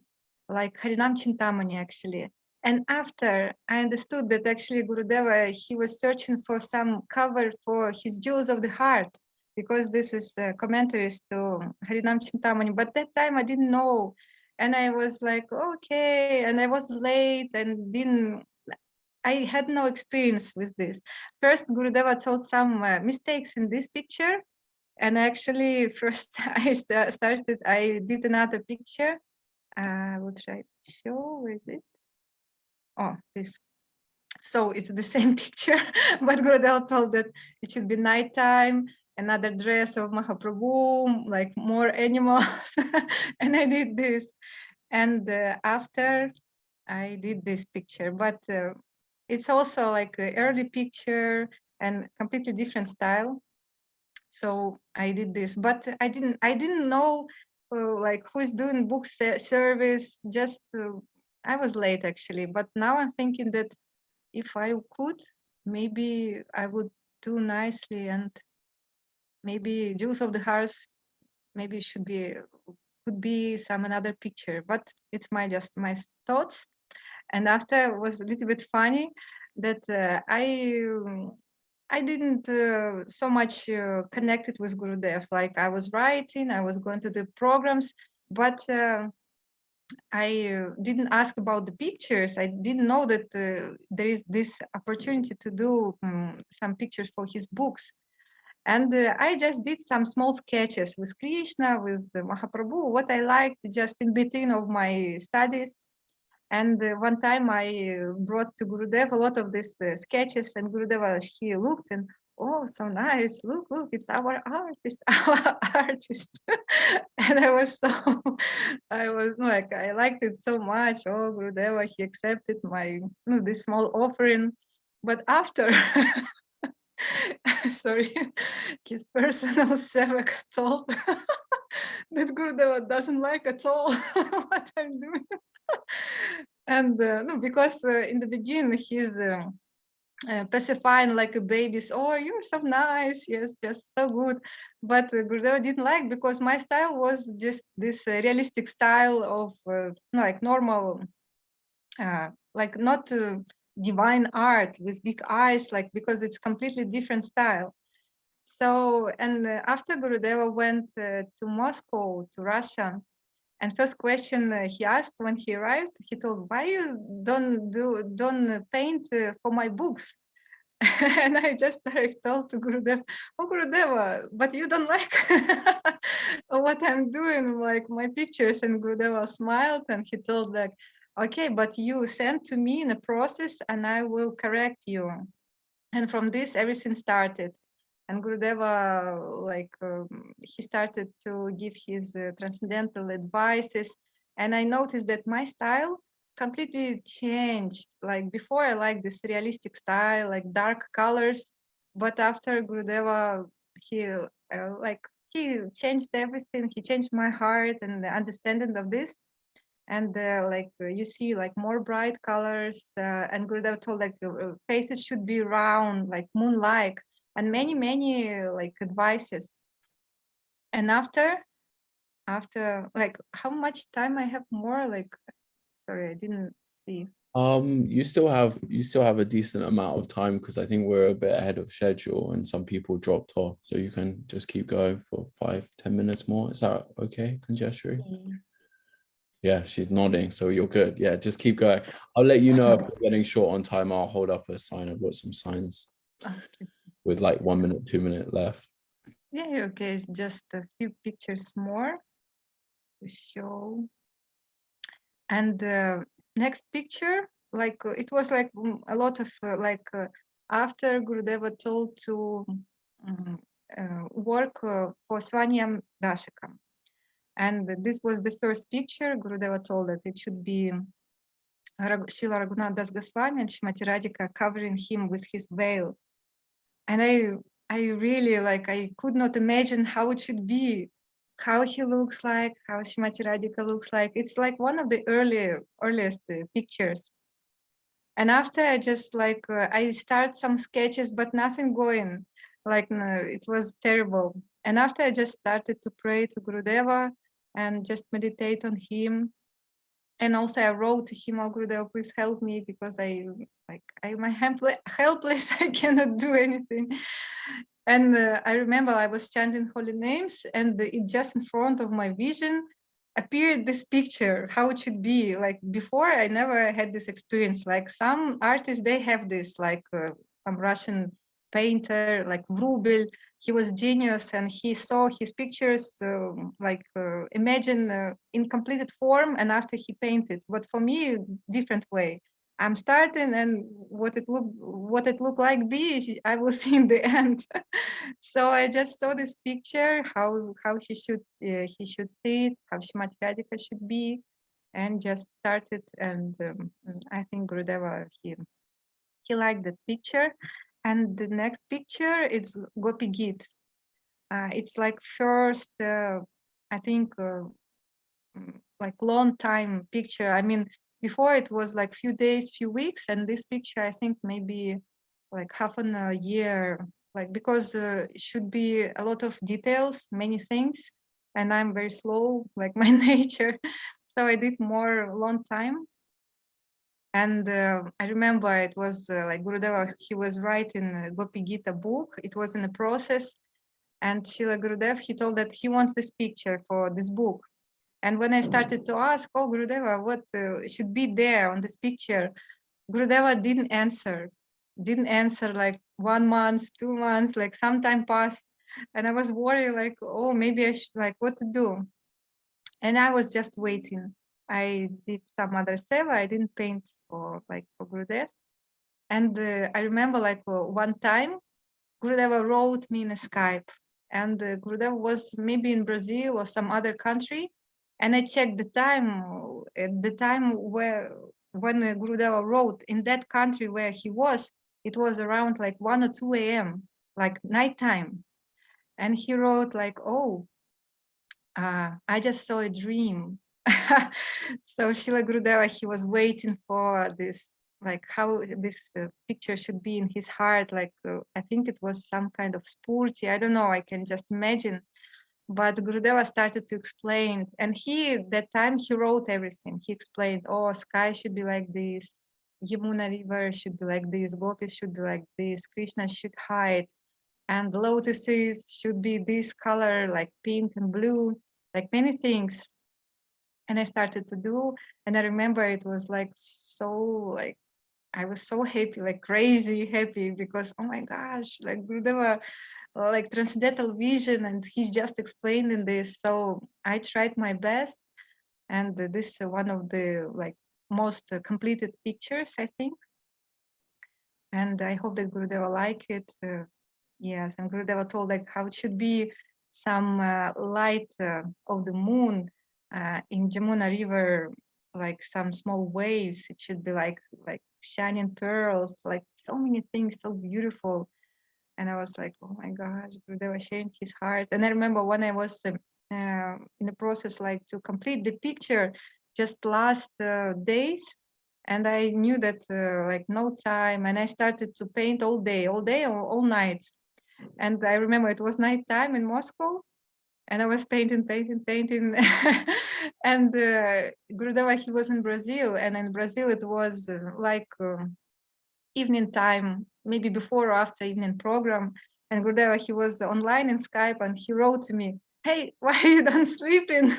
like Harinam Chintamani actually. And after I understood that actually Gurudeva, he was searching for some cover for his Jewels of the Heart, because this is commentaries to Harinam Chintamani. But that time I didn't know. And I was like, okay, and I was late and I had no experience with this. First, Gurudeva told some mistakes in this picture. And actually, first I did another picture. I will try to show, where is it? Oh, this. So it's the same picture, but Gurudeva told that it should be nighttime, another dress of Mahaprabhu, like more animals. And I did this. And after I did this picture, but it's also like an early picture and completely different style. So I did this, but I didn't know like who's doing book service. Just I was late actually, but now I'm thinking that if I could, maybe I would do nicely, and maybe Jewels of the Heart maybe could be some another picture. But it's just my thoughts. And after it was a little bit funny that I didn't so much connected with Gurudev. Like I was writing, I was going to the programs, but I didn't ask about the pictures. I didn't know that there is this opportunity to do some pictures for his books. And I just did some small sketches with Krishna, with Mahaprabhu, what I liked just in between of my studies. And one time I brought to Gurudev a lot of these sketches, and Gurudev, he looked and, oh, so nice, look, it's our artist, our artist. And I was like, I liked it so much. Oh, Gurudev, he accepted my, this small offering. But after, sorry, his personal sevak told that Gurudeva doesn't like at all what I'm doing. And no, because in the beginning he's pacifying like a baby. Oh, you're so nice, yes, so good. But Gurudeva didn't like, because my style was just this realistic style of like normal, like not divine art with big eyes, like, because it's completely different style. So, and after Gurudeva went to Moscow, to Russia, and first question he asked when he arrived, he told, "Why you don't paint for my books?" And I just told to Gurudev, "Oh, Gurudeva, but you don't like what I'm doing, like my pictures." And Gurudeva smiled and he told, like, "Okay, but you send to me in a process and I will correct you." And from this, everything started. And Gurudeva, like, he started to give his transcendental advices. And I noticed that my style completely changed. Like before, I liked this realistic style, like dark colors. But after Gurudeva, he he changed everything. He changed my heart and the understanding of this. And you see like more bright colors. And Gurudev told like faces should be round, like moon-like, and many like advices. And after like, how much time I have more? Like, sorry, I didn't see. You still have a decent amount of time, because I think we're a bit ahead of schedule and some people dropped off, so you can just keep going for 5-10 minutes more. Is that okay, Conjeshri? Yeah, she's nodding, so you're good. Yeah, just keep going. I'll let you know if we're getting short on time. I'll hold up a sign. I've got some signs with like 1 minute, 2 minute left. Yeah, okay, it's just a few pictures more to show. And next picture, like it was like a lot of after Gurudeva told to work for Swanyam Dashikam. And this was the first picture. Gurudeva told that it should be Srila Raghunath Das Goswami and Shrimati Radhika covering him with his veil. And I really I could not imagine how it should be, how he looks like, how Shrimati Radhika looks like. It's like one of the earliest pictures. And after I just I start some sketches, but nothing going. No, it was terrible. And after I just started to pray to Gurudeva and just meditate on him. And also I wrote to him, "Oh Gurudeva, please help me because I'm helpless. I cannot do anything." And I remember I was chanting holy names, and it just in front of my vision appeared this picture, how it should be. Like before, I never had this experience. Like some artists, they have this, some Russian painter, like Vrubil. He was genius, and he saw his pictures, imagine in completed form, and after he painted. But for me, different way. I'm starting, and what it looked like be, I will see in the end. So I just saw this picture, how he should see it, how Shrimati Radhika should be, and just started. And I think Gurudeva he liked that picture. And the next picture is Gopi Git. It's like first, I think, long time picture. I mean, before it was like few days, few weeks, and this picture, I think maybe like half an a year, because it should be a lot of details, many things, and I'm very slow, like my nature. So I did more long time. And I remember it was Gurudeva, he was writing Gopi Gita book. It was in a process. And Srila Gurudev, he told that he wants this picture for this book. And when I started to ask, "Oh, Gurudeva, what should be there on this picture?" Gurudeva didn't answer. Like 1 month, 2 months, like some time passed. And I was worried, oh, maybe I should, what to do. And I was just waiting. I did some other seva. I didn't paint for Gurudev. And I remember one time, Gurudeva wrote me in a Skype. And Gurudeva was maybe in Brazil or some other country. And I checked the time, at the time when Gurudeva wrote in that country where he was, it was around 1 or 2 a.m., like nighttime. And he wrote oh, I just saw a dream. So Srila Gurudeva, he was waiting for this, how this picture should be in his heart. I think it was some kind of spurti. I don't know. I can just imagine. But Gurudeva started to explain, and that time he wrote everything. He explained, oh, sky should be like this, Yamuna river should be like this, gopis should be like this, Krishna should hide, and lotuses should be this color, like pink and blue, like many things. And I started to do, and I remember it was I was so happy, crazy happy, because oh my gosh, Gurudeva, transcendental vision, and he's just explaining this. So I tried my best, and this is one of the most completed pictures, I think. And I hope that Gurudeva like it. Yes, and Gurudeva told how it should be some light of the moon in Jamuna River, some small waves. It should be like shining pearls, so many things, so beautiful. And I was like, oh my gosh, Gurudeva sharing his heart. And I remember when I was in the process to complete the picture just last days, and I knew that no time, and I started to paint all day or all night. And I remember it was nighttime in Moscow, and I was painting. And Gurudeva, he was in Brazil, and in Brazil it was evening time, maybe before or after evening program. And Gurudeva, he was online in Skype, and he wrote to me, "Hey, why you don't sleeping?"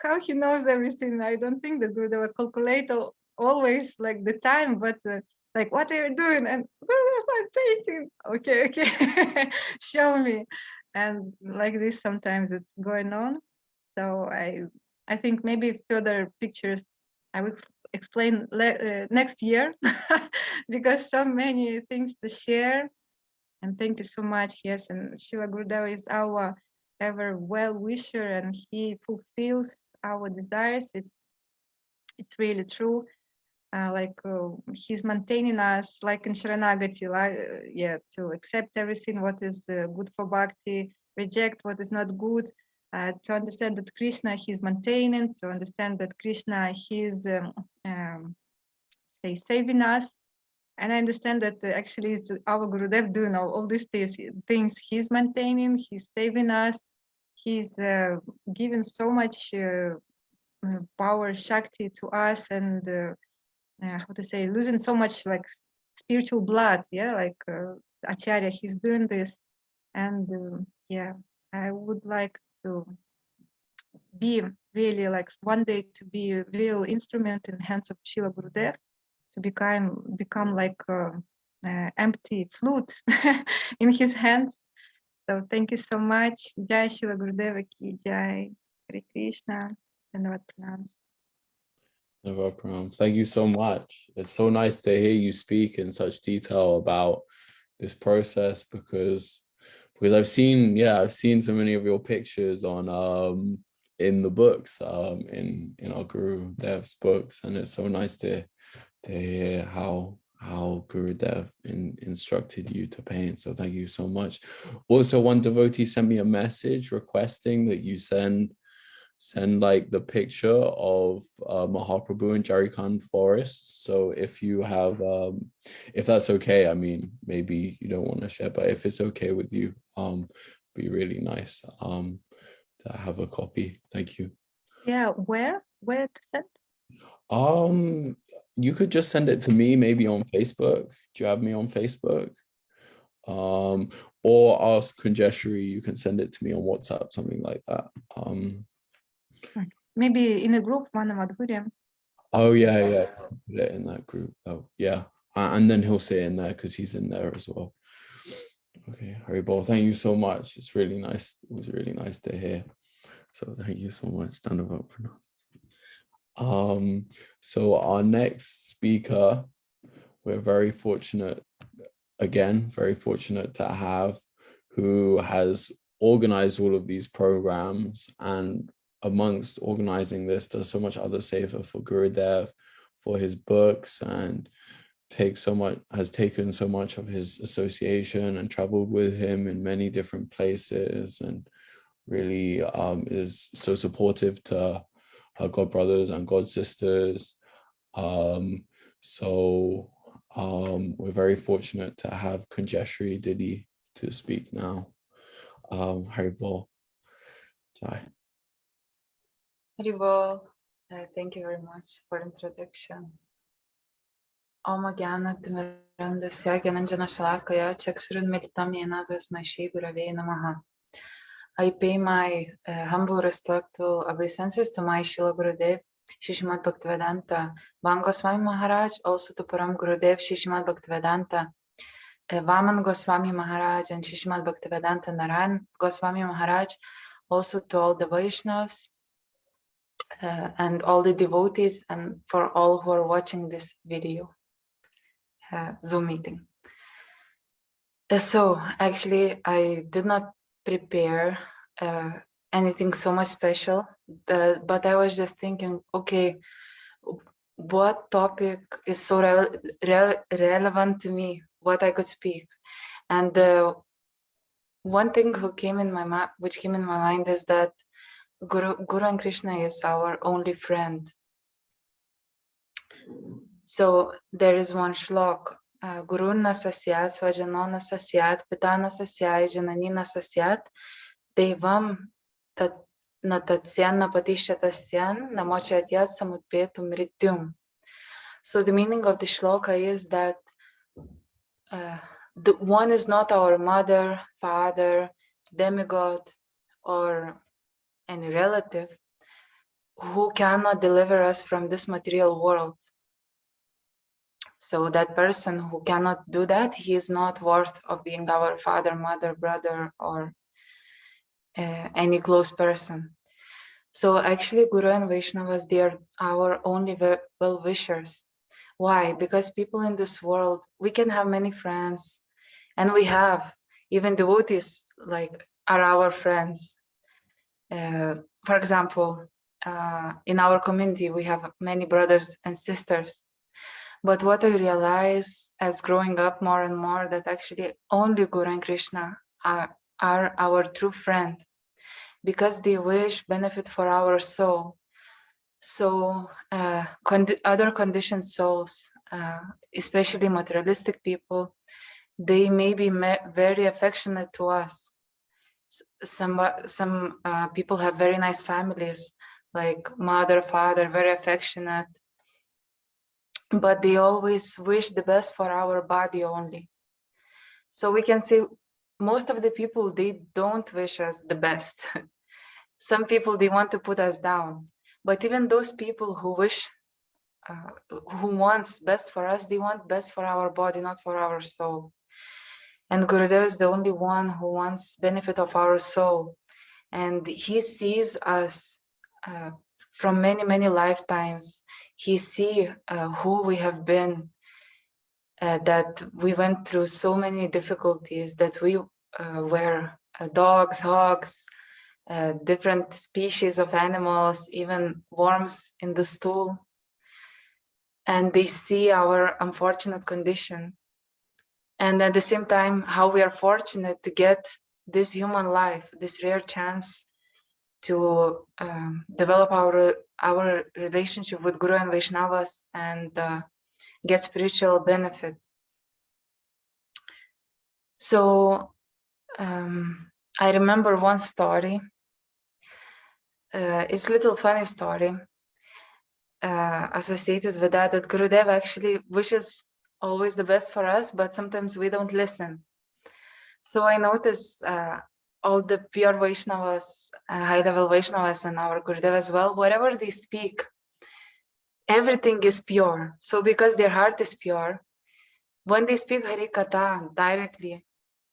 How he knows everything. I don't think that Gurudeva calculate always the time, but what are you doing? And Gurudeva, I'm painting. Okay. Show me. And like this sometimes it's going on. So I think maybe further pictures I will explain next year, because so many things to share. And thank you so much. Yes, and Srila Gurudeva is our ever well wisher, and he fulfills our desires. It's really true. he's maintaining us like in Sharanagati, to accept everything what is good for bhakti, reject what is not good, to understand that Krishna he's maintaining, to understand that Krishna he's saving us. And I understand that actually it's our Gurudev doing all these things. He's maintaining, he's saving us, he's giving so much power, Shakti to us, and losing so much like spiritual blood, Acharya, he's doing this. And I would like to be really like one day to be a real instrument in the hands of Srila Gurudev, to become like empty flute in his hands. So thank you so much. Jai Srila Gurudeva ki jai. Hare Krishna. Dhanavad pranams. Never pranam. Thank you so much. It's so nice to hear you speak in such detail about this process, because I've seen so many of your pictures on in the books, in our Guru Dev's books, and it's so nice to hear how Guru Dev instructed you to paint. So thank you so much. Also, one devotee sent me a message requesting that you send like the picture of Mahaprabhu in Jharkhand forest. So if you have, if that's okay, I mean, maybe you don't want to share, but if it's okay with you, be really nice to have a copy. Thank you. Yeah, where to send? You could just send it to me, maybe on Facebook. Do you have me on Facebook? Or ask Kunjeshri, you can send it to me on WhatsApp, something like that. Maybe in a group, Manamadhurya. Oh yeah, put it in that group. Oh yeah, and then he'll say in there because he's in there as well. Okay, Haribol, thank you so much. It's really nice. It was really nice to hear. So thank you so much, Dhanavad pranam. So our next speaker, we're very fortunate to have, who has organized all of these programs, and amongst organizing this does so much other seva for Gurudev, for his books, and has taken so much of his association and traveled with him in many different places, and really is so supportive to her god brothers and god sisters. So we're very fortunate to have Kunjeshri Didi to speak now. Haribol. Sorry. Haribol, thank you very much for introduction. Om Gyana Timirandasya Gyananjana Shalakaya Chakshurunmilitam Yena Tasmai Shri Gurave Namaha. I pay my humble respectful obeisances to my Srila Gurudev, Shri Srimad Bhaktivedanta Bhanga Goswami Maharaj, also to Param Gurudev, Shri Srimad Bhaktivedanta Vaman Goswami Maharaj, and Shri Srimad Bhaktivedanta Narayan Goswami Maharaj, also to all the Vaishnavas and all the devotees, and for all who are watching this video Zoom meeting. So actually I did not prepare anything so much special, but I was just thinking, okay, what topic is so relevant to me, what I could speak. And one thing which came in my mind is that Guru and Krishna is our only friend. So there is one shlok, Guru na sasyat, svajano na sasyat, pita na sasyat, janani na sasyat, devam na tatsyan na patishatasyan na mochatyat samutpetum mrityum. So the meaning of the shloka is that the one is not our mother, father, demigod, or any relative who cannot deliver us from this material world. So that person who cannot do that, he is not worth of being our father, mother, brother, or any close person. So actually Guru and Vaishnavas, they are our only well-wishers. Why? Because people in this world, we can have many friends, and we have even devotees like are our friends. For example, in our community, we have many brothers and sisters. But what I realize as growing up more and more, that actually only Guru and Krishna are our true friend, because they wish benefit for our soul. So other conditioned souls, especially materialistic people, they may be very affectionate to us. Some people have very nice families, like mother, father, very affectionate, but they always wish the best for our body only. So we can say most of the people, they don't wish us the best. Some people, they want to put us down. But even those people who wish, who wants best for us, they want best for our body, not for our soul. And Gurudev is the only one who wants benefit of our soul. And he sees us from many, many lifetimes. He sees who we have been, that we went through so many difficulties, that we were dogs, hogs, different species of animals, even worms in the stool. And they see our unfortunate condition. And at the same time, how we are fortunate to get this human life, this rare chance to develop our relationship with Guru and Vaishnavas and get spiritual benefit. So I remember one story. It's a little funny story associated with that Gurudev actually wishes always the best for us, but sometimes we don't listen. So I notice all the pure Vaishnavas, high-level Vaishnavas, and our Gurudev as well, whatever they speak, everything is pure. So because their heart is pure, when they speak Hari Katha directly,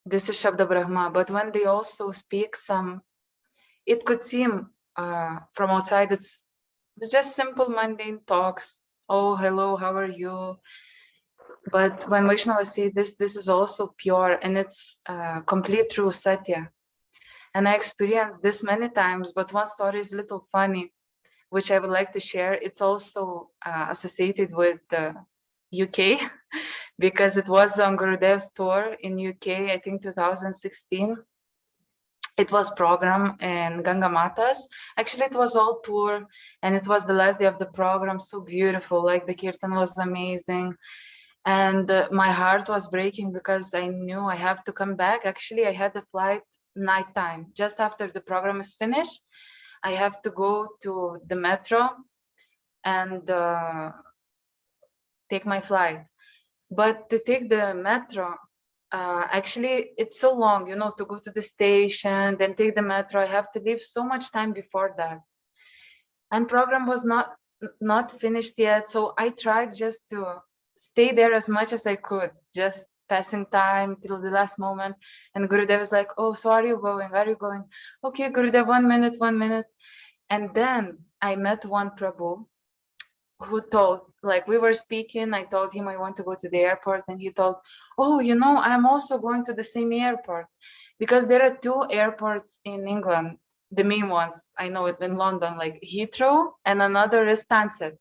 this is Shabda Brahma. But when they also speak some, it could seem from outside, it's just simple mundane talks. Oh, hello, how are you? But when Vaishnavas say this is also pure, and it's complete true Satya. And I experienced this many times, but one story is a little funny, which I would like to share. It's also associated with the UK, because it was on Gurudev's tour in UK, I think 2016. It was program in Ganga Matas. Actually, it was all tour, and it was the last day of the program. So beautiful, like the kirtan was amazing. And my heart was breaking because I knew I have to come back. Actually, I had the flight nighttime. Just after the program is finished, I have to go to the metro and take my flight. But to take the metro, actually, it's so long, you know, to go to the station, then take the metro. I have to leave so much time before that. And program was not finished yet. So I tried just to stay there as much as I could, just passing time till the last moment. And Gurudev was like, oh, so are you going? Are you going? Okay, Gurudev, 1 minute, 1 minute. And then I met one Prabhu who told, like we were speaking, I told him I want to go to the airport, and he told, oh, you know, I'm also going to the same airport, because there are two airports in England, the main ones, I know it in London, like Heathrow, and another is Stansted.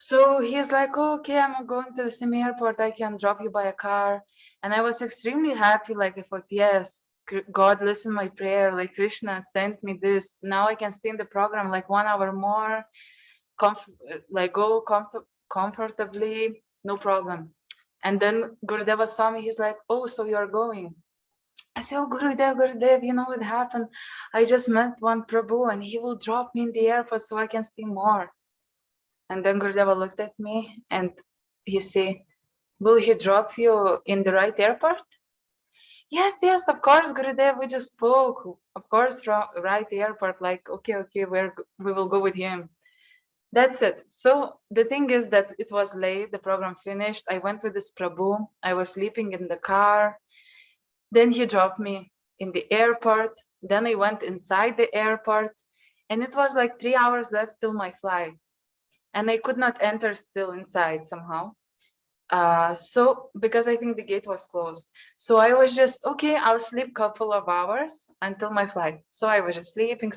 So he's like, oh, okay, I'm going to the same airport, I can drop you by a car. And I was extremely happy, like I thought, yes, God listened my prayer, like Krishna sent me this, now I can stay in the program like 1 hour more, like go comfortably, no problem. And then Gurudev saw me, he's like, oh, so you're going? I said, oh, Gurudev, you know what happened? I just met one Prabhu and he will drop me in the airport so I can stay more. And then Gurudev looked at me and he said, will he drop you in the right airport? Yes, of course, Gurudev, we just spoke. Of course, right airport, like, okay, we will go with him. That's it. So the thing is that it was late, the program finished. I went with this Prabhu. I was sleeping in the car. Then he dropped me in the airport. Then I went inside the airport. And it was like 3 hours left till my flight. And I could not enter still inside somehow. So because I think the gate was closed. So I was just, okay, I'll sleep a couple of hours until my flight. So I was just sleeping.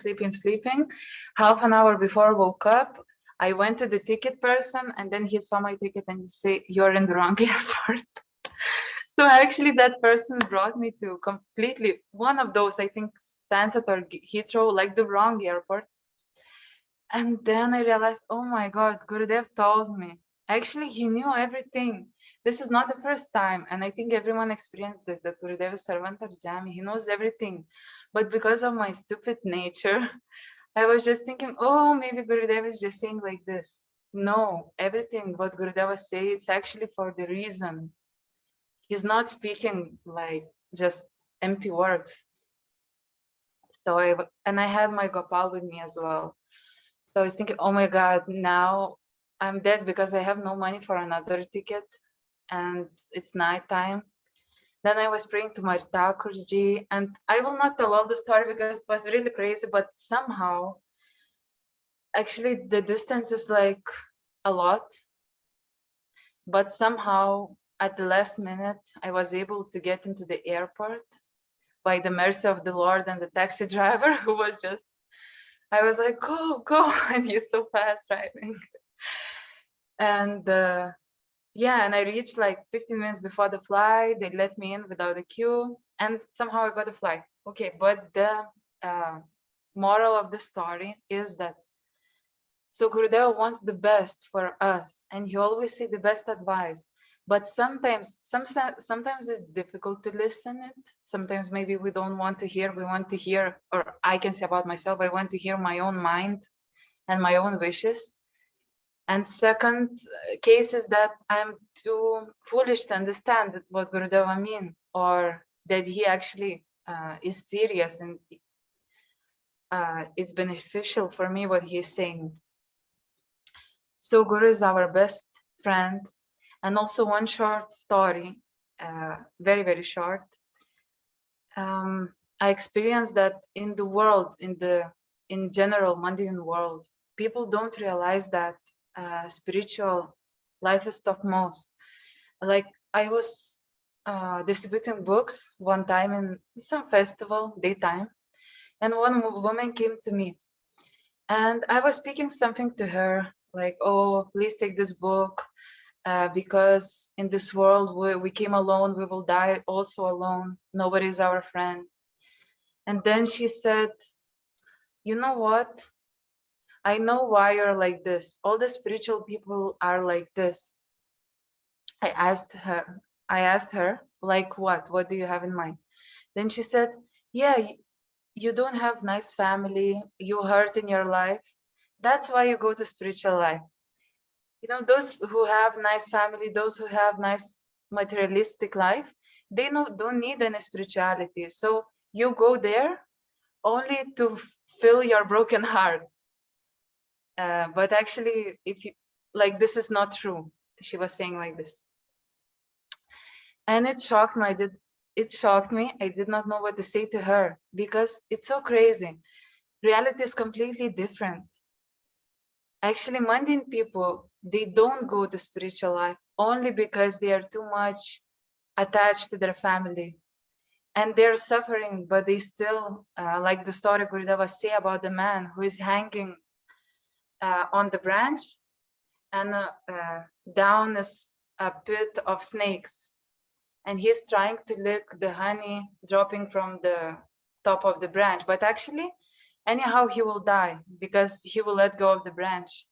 Half an hour before I woke up, I went to the ticket person, and then he saw my ticket and he said, "You're in the wrong airport." So actually that person brought me to completely one of those, I think, Stansted or Heathrow, like the wrong airport. And then I realized, oh my God, Gurudev told me. Actually, he knew everything. This is not the first time, and I think everyone experienced this, that Gurudev is Sarvantarjami. He knows everything. But because of my stupid nature, I was just thinking, oh, maybe Gurudev is just saying like this. No, everything what Gurudev was saying, it's actually for the reason. He's not speaking like just empty words. So I had my Gopal with me as well. So I was thinking, oh my God, now I'm dead because I have no money for another ticket and it's nighttime. Then I was praying to my Thakurji, and I will not tell all the story because it was really crazy, but somehow, actually the distance is like a lot, but somehow at the last minute, I was able to get into the airport by the mercy of the Lord and the taxi driver who was just, I was like, go, and he's so fast driving. And yeah, and I reached like 15 minutes before the flight. They let me in without a queue, and somehow I got a flight. Okay, but the moral of the story is that, so Gurudev wants the best for us, and he always say the best advice. But sometimes it's difficult to listen it. Sometimes maybe we don't want to hear, we want to hear, or I can say about myself, I want to hear my own mind and my own wishes. And second case is that I'm too foolish to understand what Gurudeva mean, or that he actually is serious and it's beneficial for me what he's saying. So Guru is our best friend. And also one short story, very, very short. I experienced that in the world, in general Mandarin world, people don't realize that spiritual life is topmost. Like I was distributing books one time in some festival, daytime, and one woman came to me, and I was speaking something to her, like, oh, please take this book. Because in this world we came alone, we will die also alone. Nobody is our friend. And then she said, you know what? I know why you're like this. All the spiritual people are like this. I asked her, like what? What do you have in mind? Then she said, yeah, you don't have nice family. You hurt in your life. That's why you go to spiritual life. You know, those who have nice family, those who have nice materialistic life, they don't need any spirituality. So you go there only to fill your broken heart. But actually, if you like, this is not true. She was saying like this, and it shocked me. It shocked me. I did not know what to say to her because it's so crazy. Reality is completely different. Actually, mundane people, they don't go to spiritual life only because they are too much attached to their family and they're suffering, but they still, like the story Gurudeva say about the man who is hanging on the branch, and down is a pit of snakes, and he's trying to lick the honey dropping from the top of the branch, but actually anyhow he will die because he will let go of the branch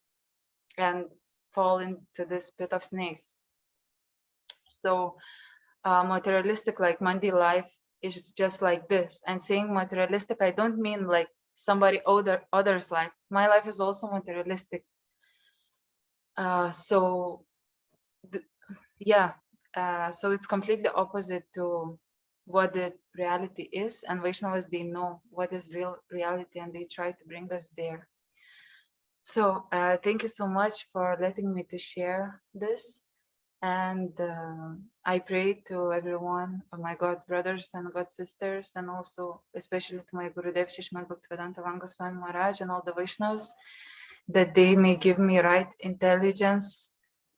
and fall into this pit of snakes. So materialistic, like mundane life, is just like this. And saying materialistic, I don't mean like somebody other's life. My life is also materialistic. So it's completely opposite to what the reality is, and Vaishnavas, they know what is real reality and they try to bring us there. So thank you so much for letting me to share this, and I pray to everyone, my God brothers and God sisters, and also especially to my Gurudev Shishmat Bhaktivedanta Goswami Maharaj and all the Vaishnavas, that they may give me right intelligence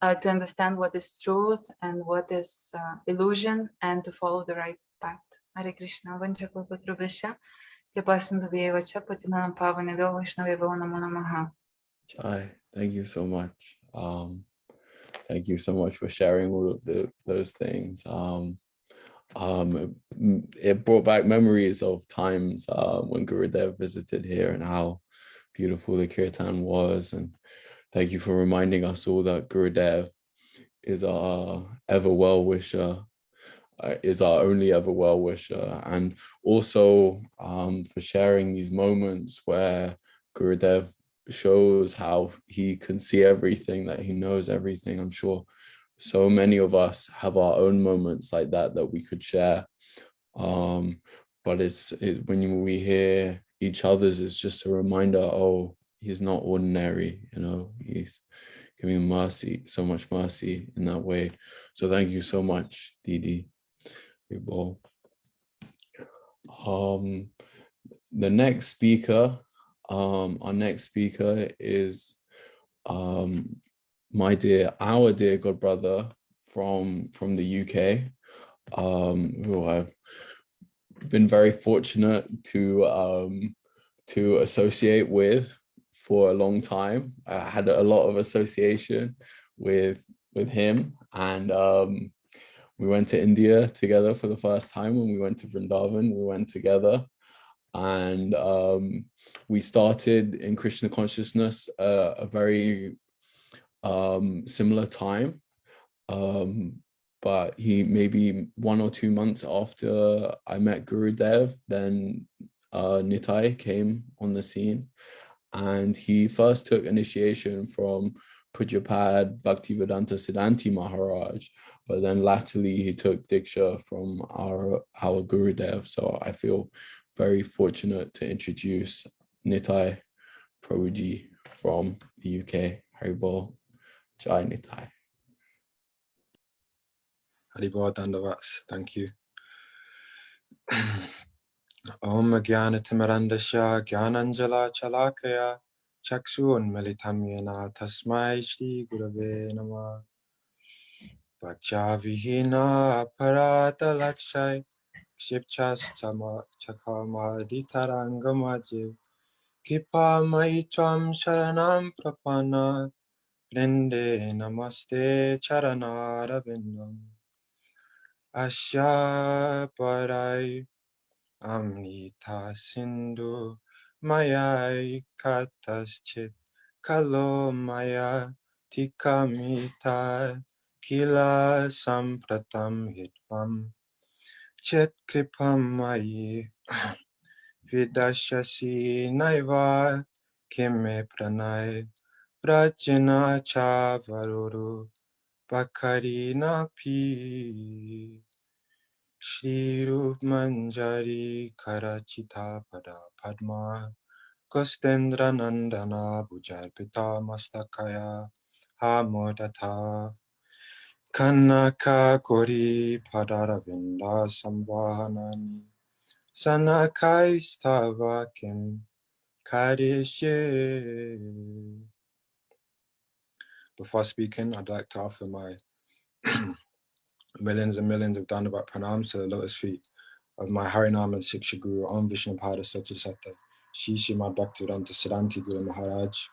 to understand what is truth and what is illusion, and to follow the right path. Hare Krishna. Vancha kalpatrubhasya kripa sindhubheva cha patitanam pavanebhyo Vaishnavebhyo namo namaha. Jai, thank you so much. Thank you so much for sharing all of those things. It brought back memories of times when Gurudev visited here and how beautiful the kirtan was. And thank you for reminding us all that Gurudev is our ever well wisher, is our only ever well wisher, and also for sharing these moments where Gurudev shows how he can see everything, that he knows everything. I'm sure so many of us have our own moments like that we could share. But when we hear each other's, it's just a reminder, oh, he's not ordinary, he's giving mercy, so much mercy in that way. So thank you so much, Didi. The next speaker, our next speaker is our dear god brother from the UK, who I've been very fortunate to associate with for a long time. I had a lot of association with him, and we went to India together for the first time. When we went to Vrindavan, we went together, and we started in Krishna consciousness a very similar time. But he maybe 1 or 2 months after I met Gurudev, then Nitai came on the scene, and he first took initiation from Pujapad Bhaktivedanta Siddhanti Maharaj, but then latterly he took Diksha from our Gurudev. So I feel very fortunate to introduce Nitai Prabhuji from the UK. Haribol, Jai Nitai. Haribol Dandavats, thank you. Om Jnana Timirandasya Jnananjala Chalakaya Chakshun Militam Yena Tasmai Shri Gurave Namah Bhajavihina Aparata Lakshai Kshipchas Chakama Ditarangamaje Kipa Maitram Sharanam Prapana Vrinde Namaste Charanarabindam Asya Parai Amnita Sindhu Maya Kataschit Kalo Maya Tikamita Kila Sampratam Hitvam Chet Kripam Mayi Vidashasi Naiva Kime Pranay Prajna Chavaruru Bakarina Pi Shri Rup Manjari Karachita Pada Padma Kostendra Nandana Bhujarpita Mastakaya Hamodata Kanaka Kori Padaravinda Samvahanani Sanakai Stavakim Kadishe. Before speaking, I'd like to offer my millions and millions of Dandavat pranams to the lotus feet of my Harinam and Siksha Guru, Om Vishnupada Satyasata, Shri Srimad Bhaktivedanta Siddhanti Guru Maharaj.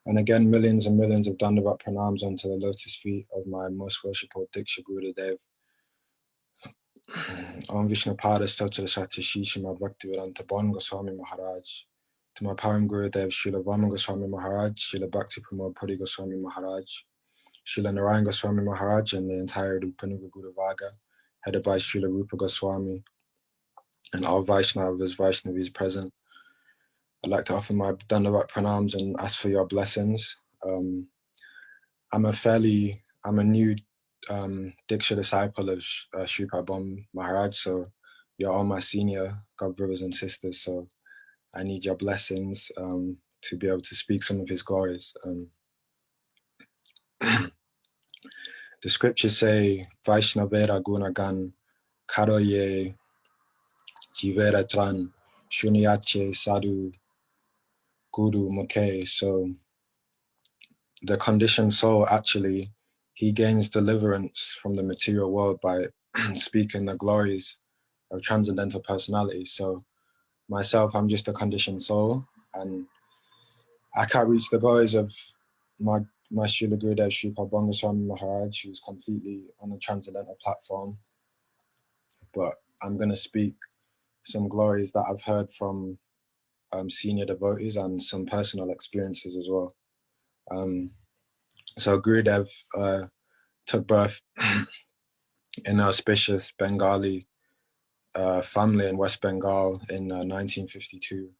And again, millions and millions of Dandavat pranams onto the lotus feet of my most worshipful Diksha Guru Dev. Om Vishnupada Satyasata, Shri Srimad Bhaktivedanta Bon Goswami Maharaj. To my Param Guru Dev, Srila Vama Goswami Maharaj, Srila Bhakti Pramod Puri Goswami Maharaj, Srila Narayan Goswami Maharaj, and the entire Rupanuga Guru Varga, headed by Srila Rupa Goswami, and all Vaishnavas, Vaishnavis present. I'd like to offer my Dandavat pranams and ask for your blessings. I'm a new Diksha disciple of Sri Prabhupada Maharaj, so you're all my senior God brothers and sisters, so I need your blessings to be able to speak some of his glories. The scriptures say, Vaishnavera Gunagan Karoye Jivera Tran Shunyache Sadhu Guru Mukhe. So the conditioned soul, actually, he gains deliverance from the material world by speaking the glories of transcendental personality. So myself, I'm just a conditioned soul, and I can't reach the voice of my Srila Gurudev Sri Pabanga Swami Maharaj, who's completely on a transcendental platform. But I'm going to speak some glories that I've heard from senior devotees and some personal experiences as well. So Gurudev took birth in an auspicious Bengali family in West Bengal in 1952,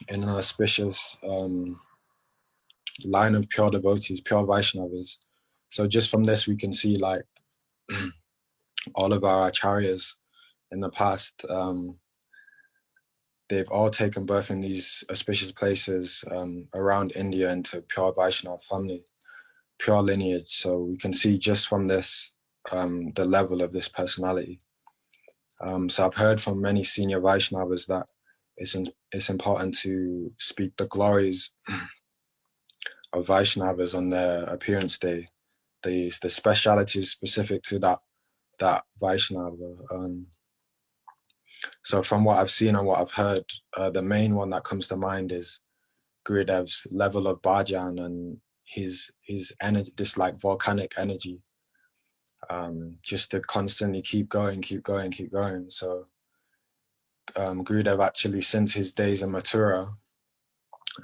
in an auspicious line of pure devotees, pure Vaishnavas. So just from this, we can see like all of our acharyas in the past, they've all taken birth in these auspicious places around India into pure Vaishnava family, pure lineage. So we can see just from this, the level of this personality. So I've heard from many senior Vaishnavas that it's important to speak the glories of Vaishnavas on their appearance day, the specialities specific to that Vaishnava. So from what I've seen and what I've heard, the main one that comes to mind is Gurudev's level of bhajan and his energy, this like volcanic energy, just to constantly keep going. So Gurudev actually, since his days in Mathura,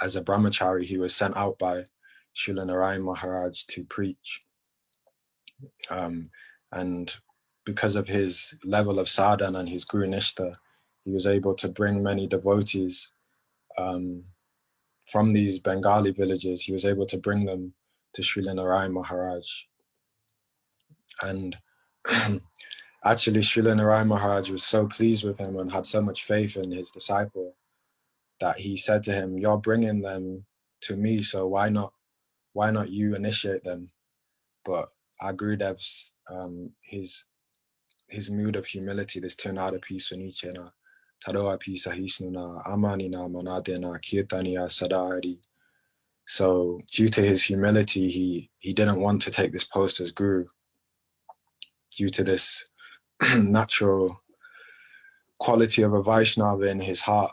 as a brahmachari, he was sent out by Srila Narayan Maharaj to preach. And because of his level of sadhana and his Guru Nishta, he was able to bring many devotees from these Bengali villages. He was able to bring them to Srila Narayan Maharaj. And actually, Srila Narayan Maharaj was so pleased with him and had so much faith in his disciple that he said to him, "You're bringing them to me, so why not you initiate them?" But our Gurudev's his mood of humility, this Tirnada Pisunichena, Taroa Pisahisnuna, Amanina Manadena, Kirtaniya Sadahari. So due to his humility, he didn't want to take this post as guru due to this natural quality of a Vaishnava in his heart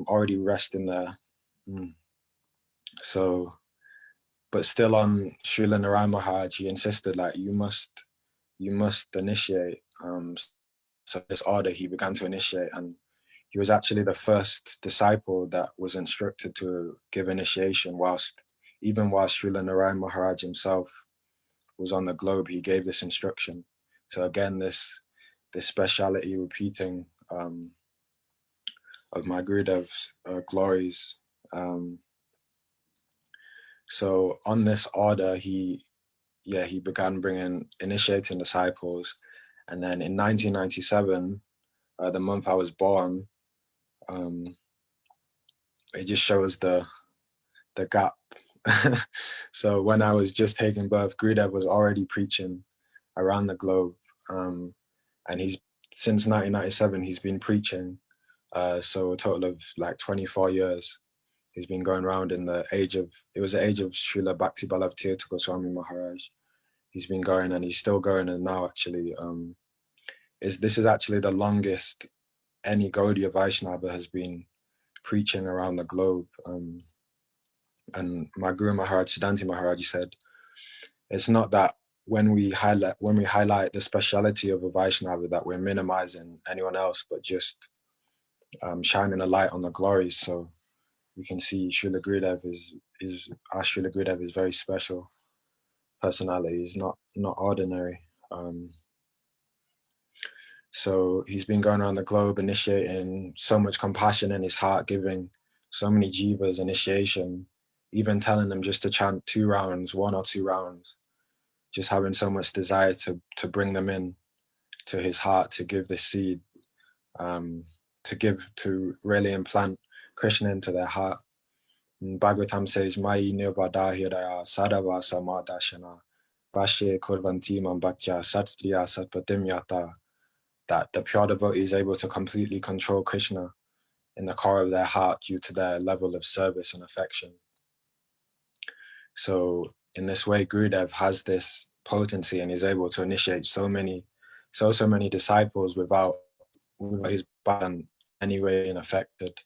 already resting there. So, but still on Srila Narayan Maharaj, he insisted like, you must initiate. So this order, he began to initiate, and he was actually the first disciple that was instructed to give initiation whilst Srila Narayan Maharaj himself was on the globe. He gave this instruction. So again, this speciality repeating of my Gurudev's glories. So on this order, he began initiating disciples. And then in 1997, the month I was born, it just shows the gap. So when I was just taking birth, Gurudev was already preaching around the globe. And since 1997, he's been preaching. So a total of like 24 years. He's been going around in the age of Srila Bhakti Ballabh Tirtha Goswami Maharaj. He's been going and he's still going, and now actually, this is actually the longest any Gaudiya Vaishnava has been preaching around the globe. And my Guru Maharaj, Siddhanti Maharaj, said, it's not that when we highlight the speciality of a Vaishnava that we're minimizing anyone else, but just shining a light on the glories. So we can see Srila Gurudev our Srila Gurudev is very special personality. He's not ordinary. So he's been going around the globe initiating so much compassion in his heart, giving so many jivas initiation, even telling them just to chant 1 or 2 rounds, just having so much desire to bring them in to his heart, to give this seed, to really implant Krishna into their heart. And Bhagavatam says, Mai nirvada hiraya sadava samadashana vashe kurvanti mam bhaktya satstriya satpatim yata, that the pure devotee is able to completely control Krishna in the core of their heart due to their level of service and affection. So in this way, Gurudev has this potency and is able to initiate so many disciples without his bhajan any way being affected.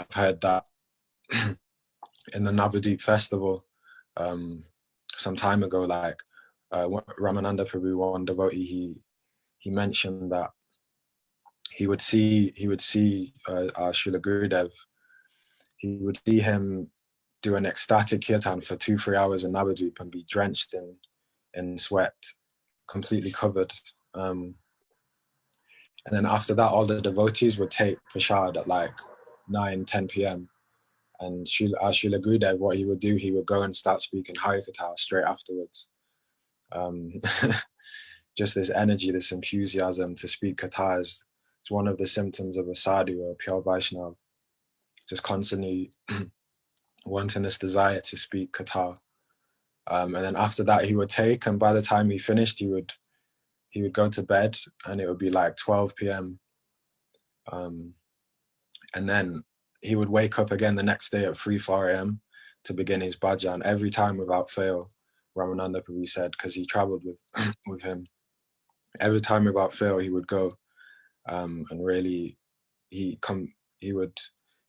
I've heard that in the Navadip festival some time ago, like Ramananda Prabhu, one devotee, he mentioned that he would see our Srila Gurudev. He would see him do an ecstatic kirtan for 2-3 hours in Navadvip and be drenched in sweat, completely covered. And then after that, all the devotees would take prasad at like 9-10 p.m. And our Srila Gurudev, what he would do, he would go and start speaking Harikatha straight afterwards. Just this energy, this enthusiasm to speak katha is one of the symptoms of a sadhu or a pure Vaishnava. Just constantly wanting this desire to speak katha. And then after that, he would take, and by the time he finished, he would go to bed, and it would be like 12 p.m. And then he would wake up again the next day at 3-4 a.m. to begin his bhajan, every time without fail. Ramananda Prabhu said, because he traveled with him. Every time without fail, he would go, and really, Srila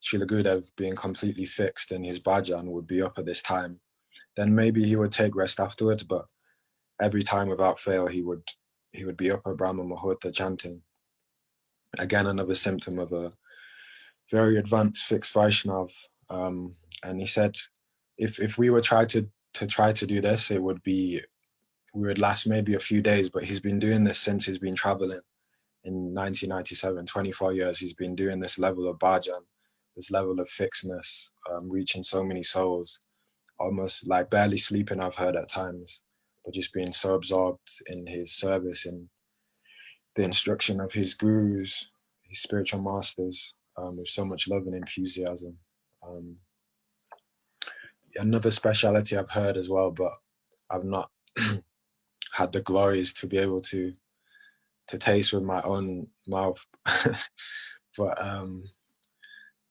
Gurudev, being completely fixed in his bhajan, would be up at this time. Then maybe he would take rest afterwards, but every time without fail, he would be up at Brahma Muhurta chanting. Again, another symptom of a very advanced fixed Vaishnav. And he said, if we were try to do this, we would last maybe a few days, but he's been doing this since he's been traveling. In 1997, 24 years, he's been doing this level of bhajan, this level of fixedness, reaching so many souls, almost like barely sleeping, I've heard at times, but just being so absorbed in his service, in the instruction of his gurus, his spiritual masters, with so much love and enthusiasm. Another speciality I've heard as well, but I've not had the glories to be able to taste with my own mouth. But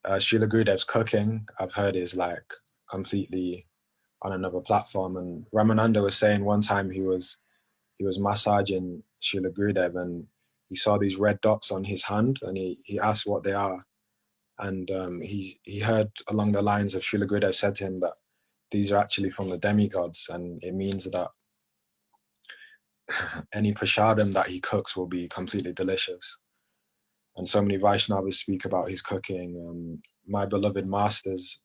Srila Gurudev's cooking, I've heard, is like completely on another platform. And Ramananda was saying one time he was massaging Srila Gurudev, and he saw these red dots on his hand, and he asked what they are. And he heard along the lines of Srila Gurudev said to him that these are actually from the demigods, and it means that any prasadam that he cooks will be completely delicious. And so many Vaishnavas speak about his cooking. My beloved masters,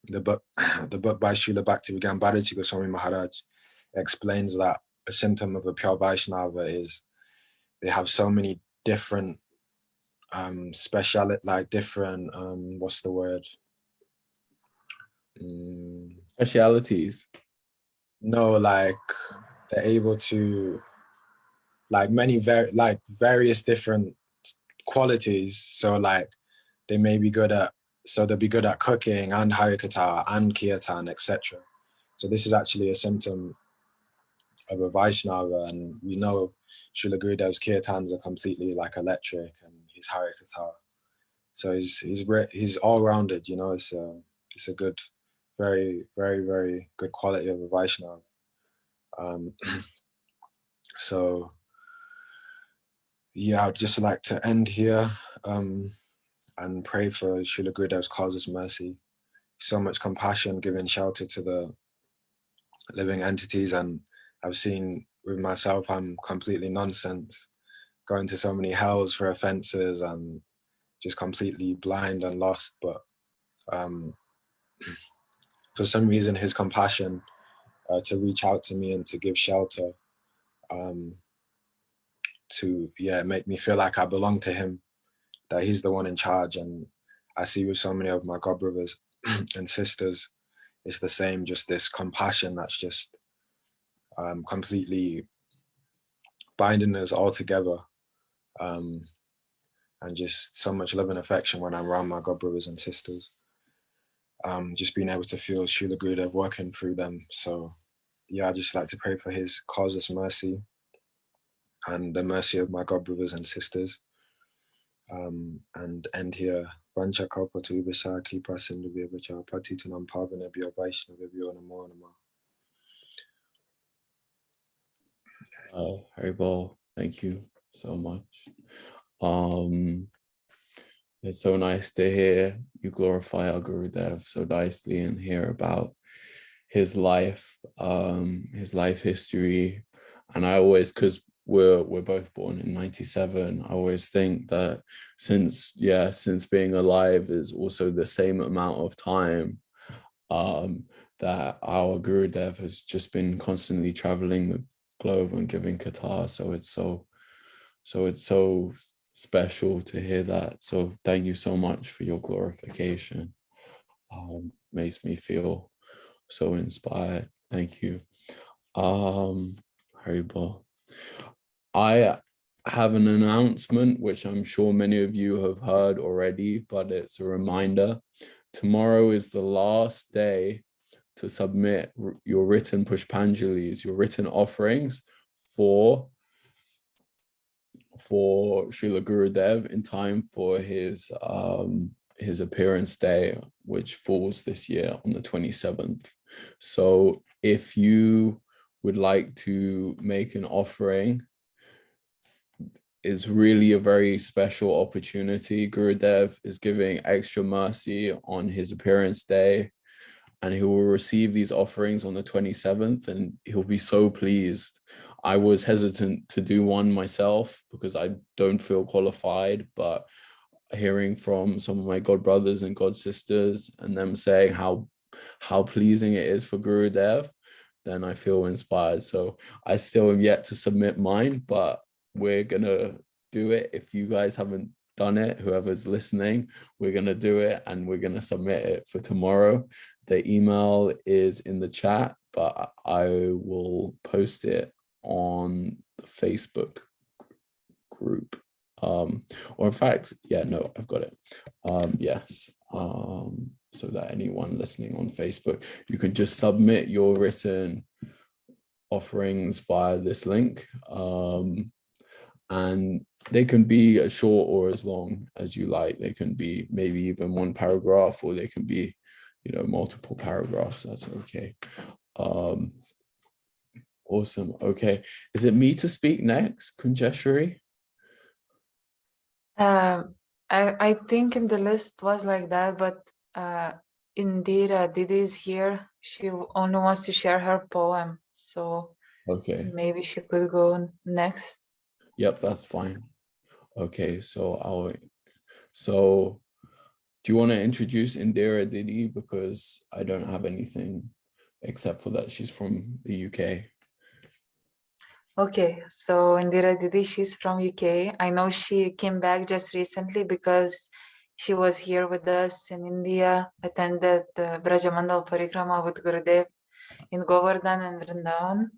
the book by Srila Bhaktivedanta Bharati Goswami Maharaj explains that a symptom of a pure Vaishnava is they have so many different different what's the word? Specialities. No, like they're able to various different qualities. So like they may be good at, so they'll be good at cooking and harikatha and kirtan, etc. So this is actually a symptom of a Vaishnava, and we know Srila Gurudev's kirtans are completely like electric, and his harikatha. So he's all rounded, you know. It's a good, very, very, very good quality of a Vaishnava. So yeah, I'd just like to end here and pray for Srila Gurudev's causeless mercy. So much compassion, giving shelter to the living entities, and I've seen with myself, I'm completely nonsense, going to so many hells for offenses and just completely blind and lost. But for some reason, his compassion to reach out to me and to give shelter, to make me feel like I belong to him, that he's the one in charge. And I see with so many of my god brothers and sisters, it's the same, just this compassion that's just completely binding us all together, and just so much love and affection when I'm around my god brothers and sisters. Just being able to feel Srila Gurudev working through them. So yeah, I just like to pray for his causeless mercy and the mercy of my god brothers and sisters. And end here. Vancha kalpatu visa kripa sindhu vibhacha patitanam pavanebhyo vaishnavebhyo namo namo. Haribol, thank you so much. It's so nice to hear you glorify our Gurudev so nicely and hear about his life history. And I always, because we're both born in 97, I always think that since being alive is also the same amount of time, that our Gurudev has just been constantly traveling the globe and giving Qatar. So it's so special to hear that. So thank you so much for your glorification. Makes me feel so inspired. Thank you. Haribol. I have an announcement which I'm sure many of you have heard already, but it's a reminder. Tomorrow is the last day to submit your written Pushpanjalis, your written offerings for Srila Gurudev in time for his appearance day, which falls this year on the 27th. So if you would like to make an offering, it's really a very special opportunity. Gurudev is giving extra mercy on his appearance day, and he will receive these offerings on the 27th, and he'll be so pleased. I was hesitant to do one myself because I don't feel qualified, but hearing from some of my god brothers and god sisters and them saying how pleasing it is for Gurudev, then I feel inspired. So I still am yet to submit mine, but we're gonna do it. If you guys haven't done it, whoever's listening, we're gonna do it and we're gonna submit it for tomorrow. The email is in the chat, but I will post it on the Facebook group. Or in fact, I've got it. Yes. So that anyone listening on Facebook, you can just submit your written offerings via this link. And they can be as short or as long as you like. They can be maybe even one paragraph, or they can be, multiple paragraphs. That's okay. Awesome. Okay. Is it me to speak next, Kunjeshwari? I think in the list was like that, but Indira Didi is here. She only wants to share her poem, so okay, maybe she could go next. Yep, that's fine. Okay, so do you want to introduce Indira Didi, because I don't have anything except for that she's from the UK. Okay, so Indira Didi, she's from UK. I know she came back just recently because she was here with us in India, attended the Brajamandal Parikrama with Gurudev in Govardhan and Vrindavan,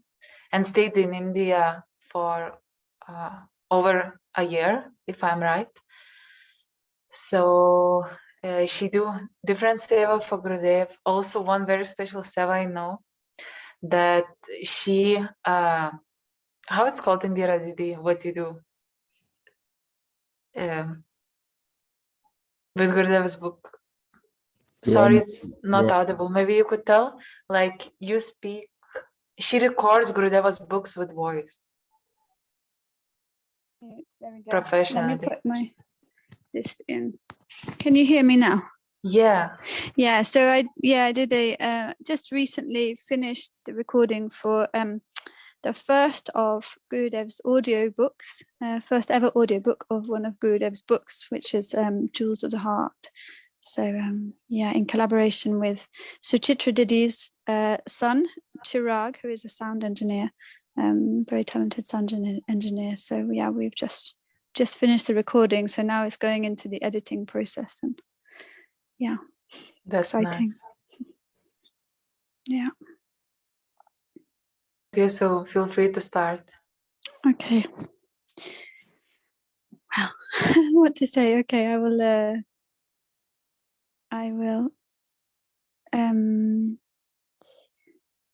and stayed in India for over a year, if I'm right. So she do different seva for Gurudev. Also, one very special seva I know that she how it's called, Indira Didi, what you do with Gurudev's book. Sorry, it's not audible. Maybe you could tell, like you speak, she records Gurudev's books with voice. There we go. Professionally. Let me put this in. Can you hear me now? Yeah. Yeah. So I did just recently finished the recording for the first of Gurudev's audio books, first ever audiobook of one of Gurudev's books, which is Jewels of the Heart. So in collaboration with Suchitra Didi's son, Chirag, who is a sound engineer, very talented sound engineer. So we've just finished the recording. So now it's going into the editing process, and that's exciting. Nice. Yeah. Okay, so feel free to start. Okay. Well, what to say? Okay, I will.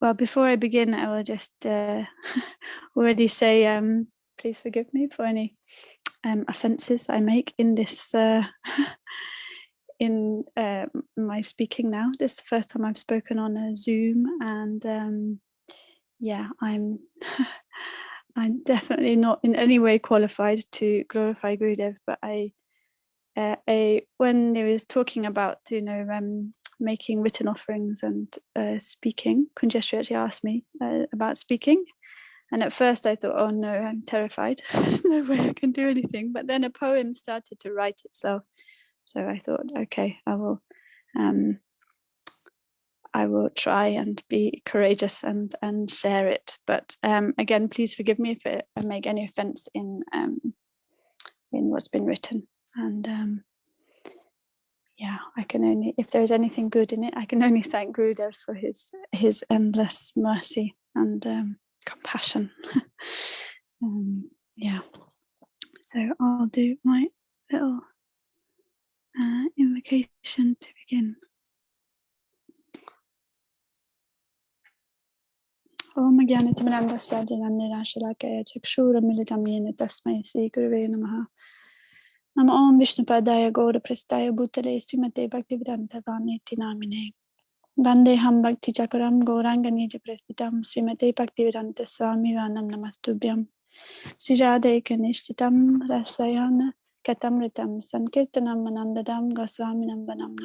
Well, before I begin, I will just already say, please forgive me for any offences I make in this in my speaking now. This is the first time I've spoken on a Zoom, and I'm definitely not in any way qualified to glorify Gurudev, but I when he was talking about, making written offerings and speaking, Kunjeshri actually asked me about speaking. And at first I thought, oh no, I'm terrified. There's no way I can do anything. But then a poem started to write itself. So I thought, okay, I will try and be courageous and share it. But again, please forgive me if I make any offense in what's been written. And I can only, if there's anything good in it, I can only thank Gurudev for his endless mercy and compassion. So I'll do my little invocation to begin. Om Jnanatimirandasya Jananirashalakaya Chakshura Yena Tasmai Sri Gurave Namaha. Nama Om Vishnupadaya Gaura Prastaya Bhutale Srimate Bhaktivedanta Vamiti Namine. Vandeham Bhakti Chakaram Gauranga Nija Prestitam Srimate Bhaktivedanta Swami Vanam Namastubhyam. Srijade Kanishtitam Rasayana Katamritam Sankirtanam Manandadam Goswaminam Vanam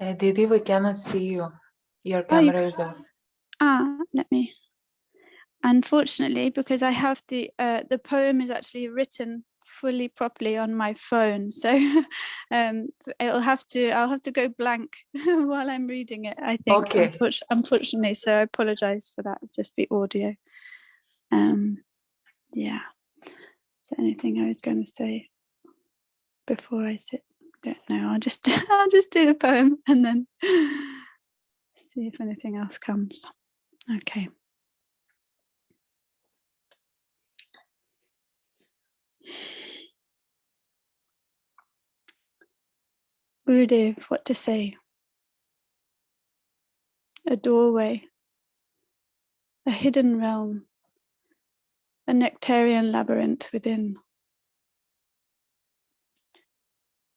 Namaha. Didi, we cannot see you. Your Oh, you camera is off. let me. Unfortunately, because I have the poem is actually written fully properly on my phone, so I'll have to go blank while I'm reading it, I think. Okay. Unfortunately, so I apologize for that. It's just the audio. Is there anything I was going to say before I sit? Don't know. I'll just do the poem and then see if anything else comes. Okay. Gurudev, what to say? A doorway, a hidden realm, a nectarian labyrinth within.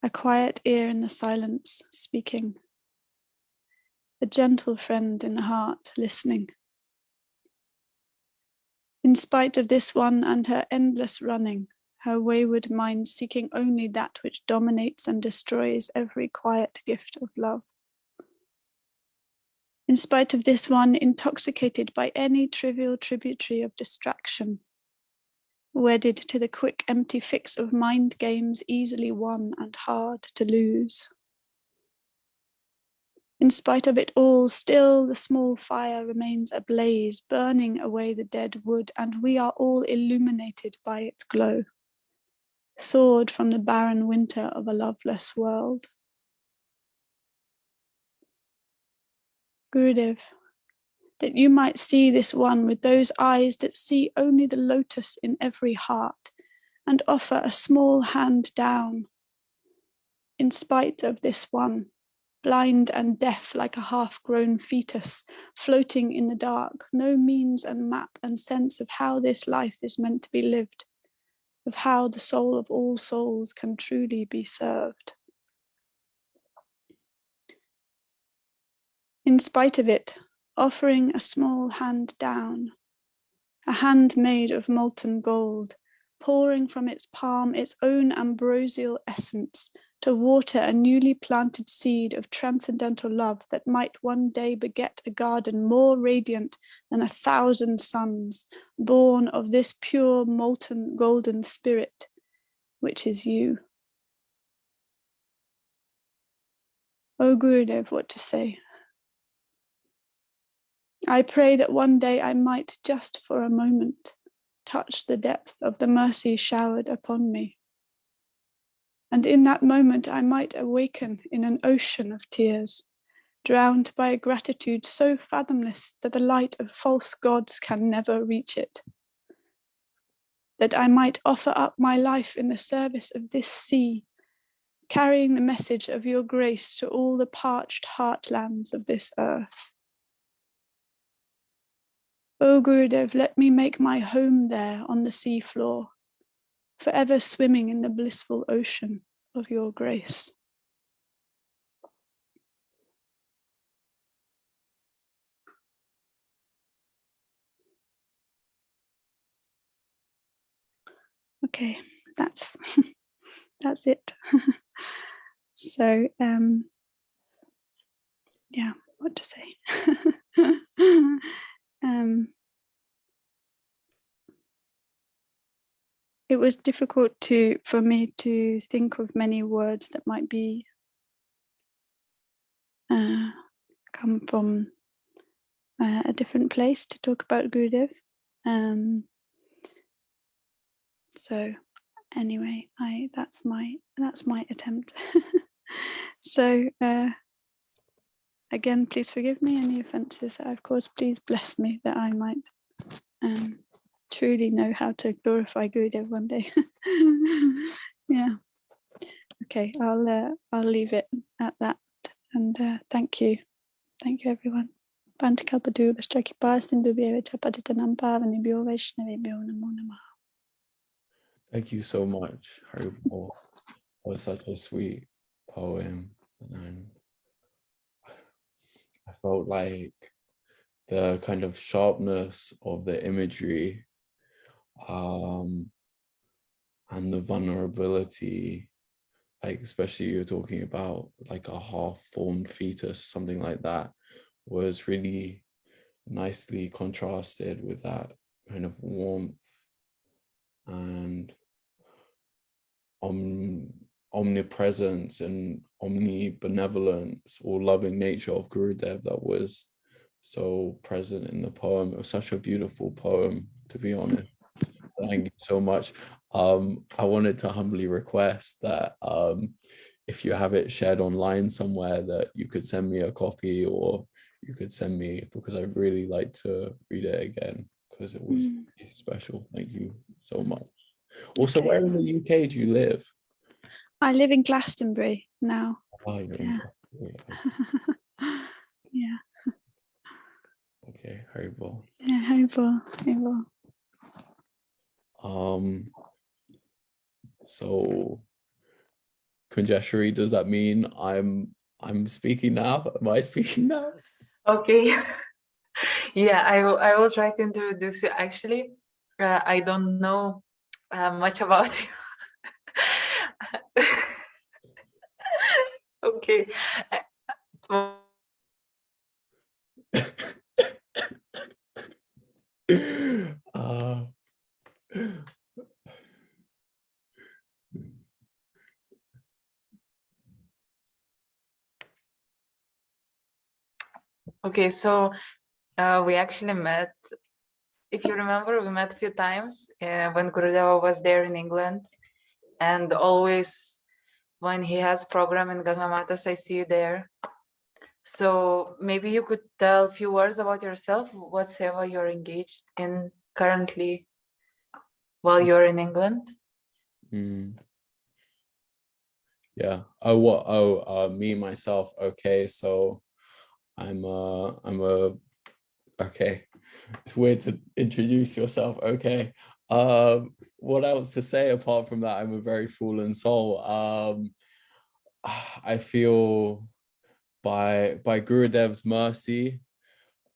A quiet ear in the silence, speaking. A gentle friend in the heart, listening. In spite of this one and her endless running, her wayward mind seeking only that which dominates and destroys every quiet gift of love. In spite of this one, intoxicated by any trivial tributary of distraction, wedded to the quick, empty fix of mind games easily won and hard to lose. In spite of it all, still the small fire remains ablaze, burning away the dead wood, and we are all illuminated by its glow, thawed from the barren winter of a loveless world. Gurudev, that you might see this one with those eyes that see only the lotus in every heart, and offer a small hand down. In spite of this one, blind and deaf like a half-grown fetus, floating in the dark, no means and map and sense of how this life is meant to be lived, of how the soul of all souls can truly be served. In spite of it, offering a small hand down, a hand made of molten gold, pouring from its palm its own ambrosial essence to water a newly planted seed of transcendental love that might one day beget a garden more radiant than 1,000 suns, born of this pure molten golden spirit, which is you. O Gurudev, what to say? I pray that one day I might, just for a moment, touch the depth of the mercy showered upon me. And in that moment I might awaken in an ocean of tears, drowned by a gratitude so fathomless that the light of false gods can never reach it. That I might offer up my life in the service of this sea, carrying the message of your grace to all the parched heartlands of this earth. O Gurudev, let me make my home there on the sea floor, forever swimming in the blissful ocean of your grace. Okay, that's that's it. So yeah, what to say? It was difficult for me to think of many words that might be come from a different place to talk about Gurudev. So anyway, that's my attempt. So again, please forgive me any offences that I've caused. Please bless me that I might truly know how to glorify Gurudev one day. Yeah. Okay, I'll leave it at that. And thank you everyone. Pantakalpadu Vashtrakipa Sindhubhya Chapatitanam Pavanibhyo Vaishnavibhyo Namo Namah. Thank you so much, Haribol. That was such a sweet poem, and I felt like the kind of sharpness of the imagery and the vulnerability, like especially you're talking about like a half-formed fetus, something like that, was really nicely contrasted with that kind of warmth and omnipresence and omnibenevolence or loving nature of Gurudev that was so present in the poem. It was such a beautiful poem, to be honest. Thank you so much. I wanted to humbly request that if you have it shared online somewhere, that you could send me a copy, or you could send me, because I'd really like to read it again, because it was really special. Thank you so much. Also, Okay. where in the UK do you live? I live in Glastonbury now. Oh, you're in Glastonbury. Yeah. Okay, Haribol. Yeah, Haribol. So Kunjeshwari, does that mean I'm speaking now? Am I speaking now? Okay. Yeah, I will try to introduce you. Actually, I don't know much about you. Okay. Okay, so we actually met. If you remember, we met a few times when Gurudeva was there in England, and always when he has program in Gangamatas, I see you there. So maybe you could tell a few words about yourself, what seva you're engaged in currently while you're in England. Yeah. Me myself. Okay, so I'm a okay. It's weird to introduce yourself. Okay. What else to say apart from that? I'm a very fallen soul. I feel by Gurudev's mercy,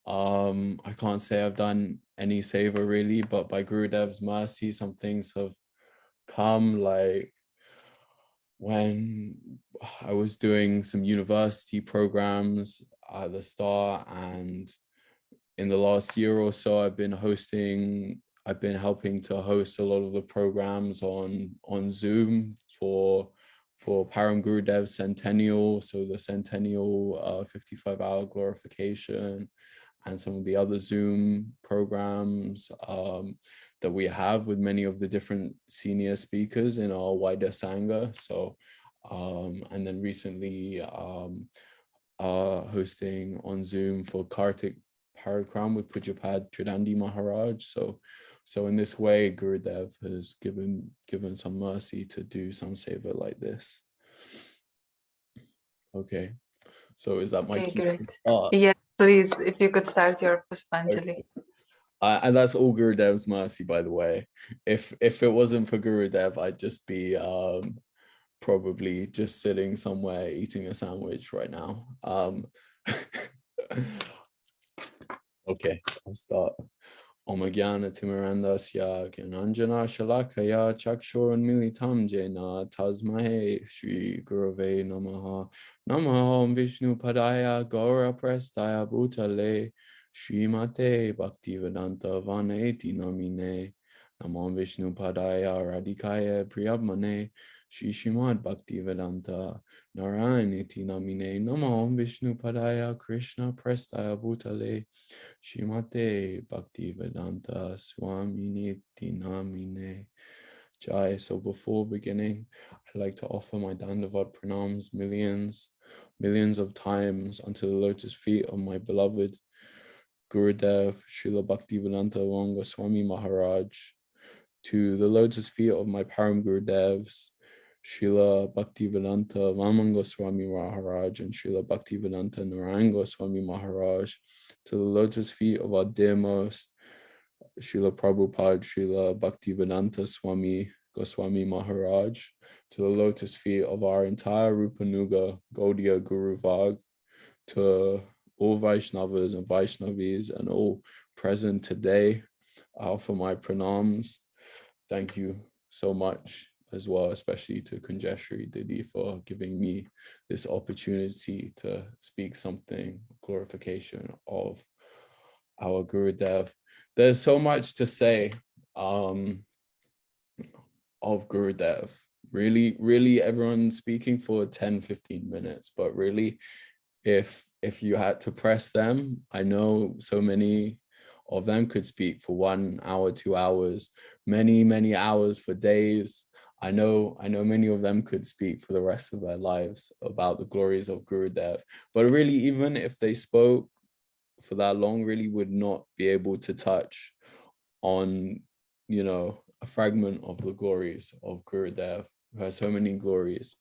I can't say I've done any seva really, but by Gurudev's mercy, some things have come, like when I was doing some university programs at the start, and in the last year or so, I've been helping to host a lot of the programs on Zoom for Param Gurudev's centennial, so the centennial 55-hour glorification, and some of the other Zoom programs that we have with many of the different senior speakers in our wider Sangha. So, and then recently hosting on Zoom for Kartik Parikram with Pujapad Tridandi Maharaj. So in this way, Gurudev has given some mercy to do some seva like this. Okay, so is that my Okay, cue great. to start? Yes, please, if you could start your Pushpanjali. Okay. And that's all Gurudev's mercy, by the way. If it wasn't for Gurudev, I'd just be probably just sitting somewhere eating a sandwich right now. Okay, I'll start. Om Gyana Timirandasya Gyananjana Shalakaya Chakshurun Militam Jena Tasmahe Shri Gurave Namaha. Namaha Om Vishnu Padaya Gaura Prestaya Bhutale Srimate Bhaktivedanta Vaneti Namine. Namo Vishnu Padaya Radhikaya Priyabmane Shri Srimad Bhaktivedanta Narayaniti Namine. Namo Vishnu Padaya Krishna Prestaya Bhutale Shrimate Bhaktivedanta Swami Namine Jai. So before beginning, I'd like to offer my Dandavad pranams millions of times unto the lotus feet of my beloved Gurudev Srila Bhaktivedanta Swami Maharaj, to the lotus feet of my Param Gurudevs Srila Bhaktivedanta Vaman Goswami Maharaj and Srila Bhaktivedanta Narayan Goswami Maharaj, to the lotus feet of our dearmost Srila Prabhupada Srila Bhaktivedanta Swami Goswami Maharaj, to the lotus feet of our entire Rupanuga Gaudiya Guru Varga, to all Vaishnavas and Vaishnavis and all present today. I offer my pranams. Thank you so much as well, especially to Kunjeshri Didi for giving me this opportunity to speak something, glorification of our Gurudev. There's so much to say of Gurudev. Really everyone's speaking for 10-15 minutes, but really if you had to press them, I know so many of them could speak for 1 hour, 2 hours, many hours, for days. I know many of them could speak for the rest of their lives about the glories of Gurudev. But really, even if they spoke for that long, really would not be able to touch on, a fragment of the glories of Gurudev, who has so many glories.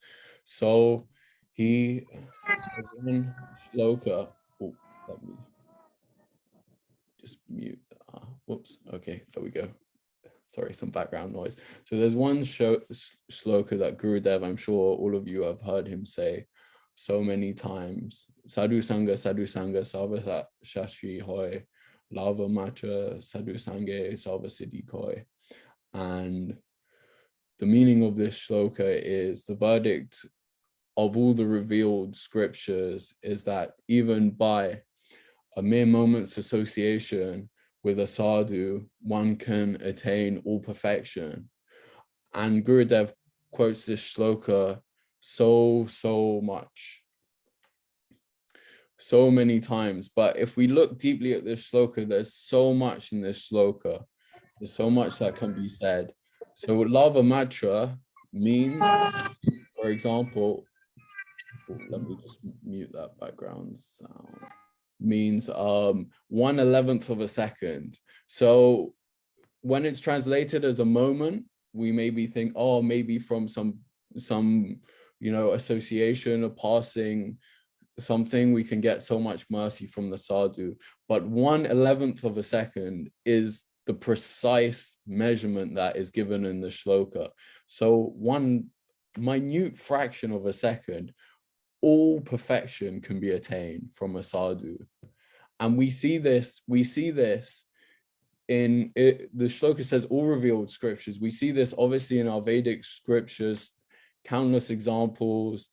So he has one shloka. Oh, let me just mute. Whoops. Okay, there we go. Sorry, some background noise. So there's one shloka that Gurudev, I'm sure all of you have heard him say so many times. Sadhu Sangha, Sarva Shastri Hoy, Lava Matra, Sadhu Sangha, Sarva Siddhi Koi. And the meaning of this shloka is the verdict of all the revealed scriptures is that even by a mere moment's association with a sadhu, one can attain all perfection. And Gurudev quotes this shloka so much, so many times. But if we look deeply at this shloka, there's so much in this shloka. There's so much that can be said. So lava matra means, for example, let me just mute that background sound, means 1/11 of a second. So when it's translated as a moment, we maybe think, oh, maybe from some association or passing something, we can get so much mercy from the sadhu. But 1/11 of a second is the precise measurement that is given in the shloka. So one minute fraction of a second, all perfection can be attained from a sadhu. And we see this in it. The shloka says all revealed scriptures. We see this obviously in our Vedic scriptures, countless examples.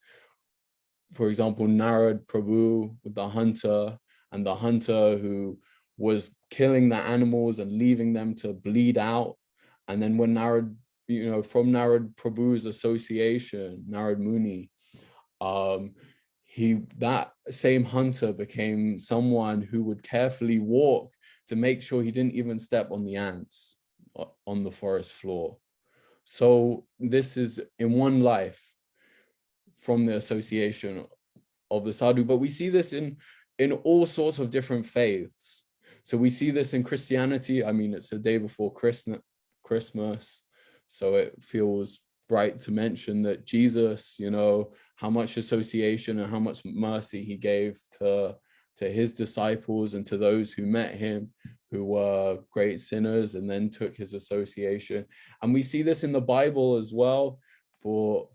For example, Narad Prabhu with the hunter, and the hunter who was killing the animals and leaving them to bleed out. And then when Narad, from Narad Prabhu's association, Narad Muni, that same hunter became someone who would carefully walk to make sure he didn't even step on the ants on the forest floor. So this is in one life from the association of the sadhu. But we see this in all sorts of different faiths. So we see this in Christianity. I mean, it's the day before Christmas, so it feels right to mention that Jesus, how much association and how much mercy he gave to his disciples and to those who met him, who were great sinners, and then took his association. And we see this in the Bible as well for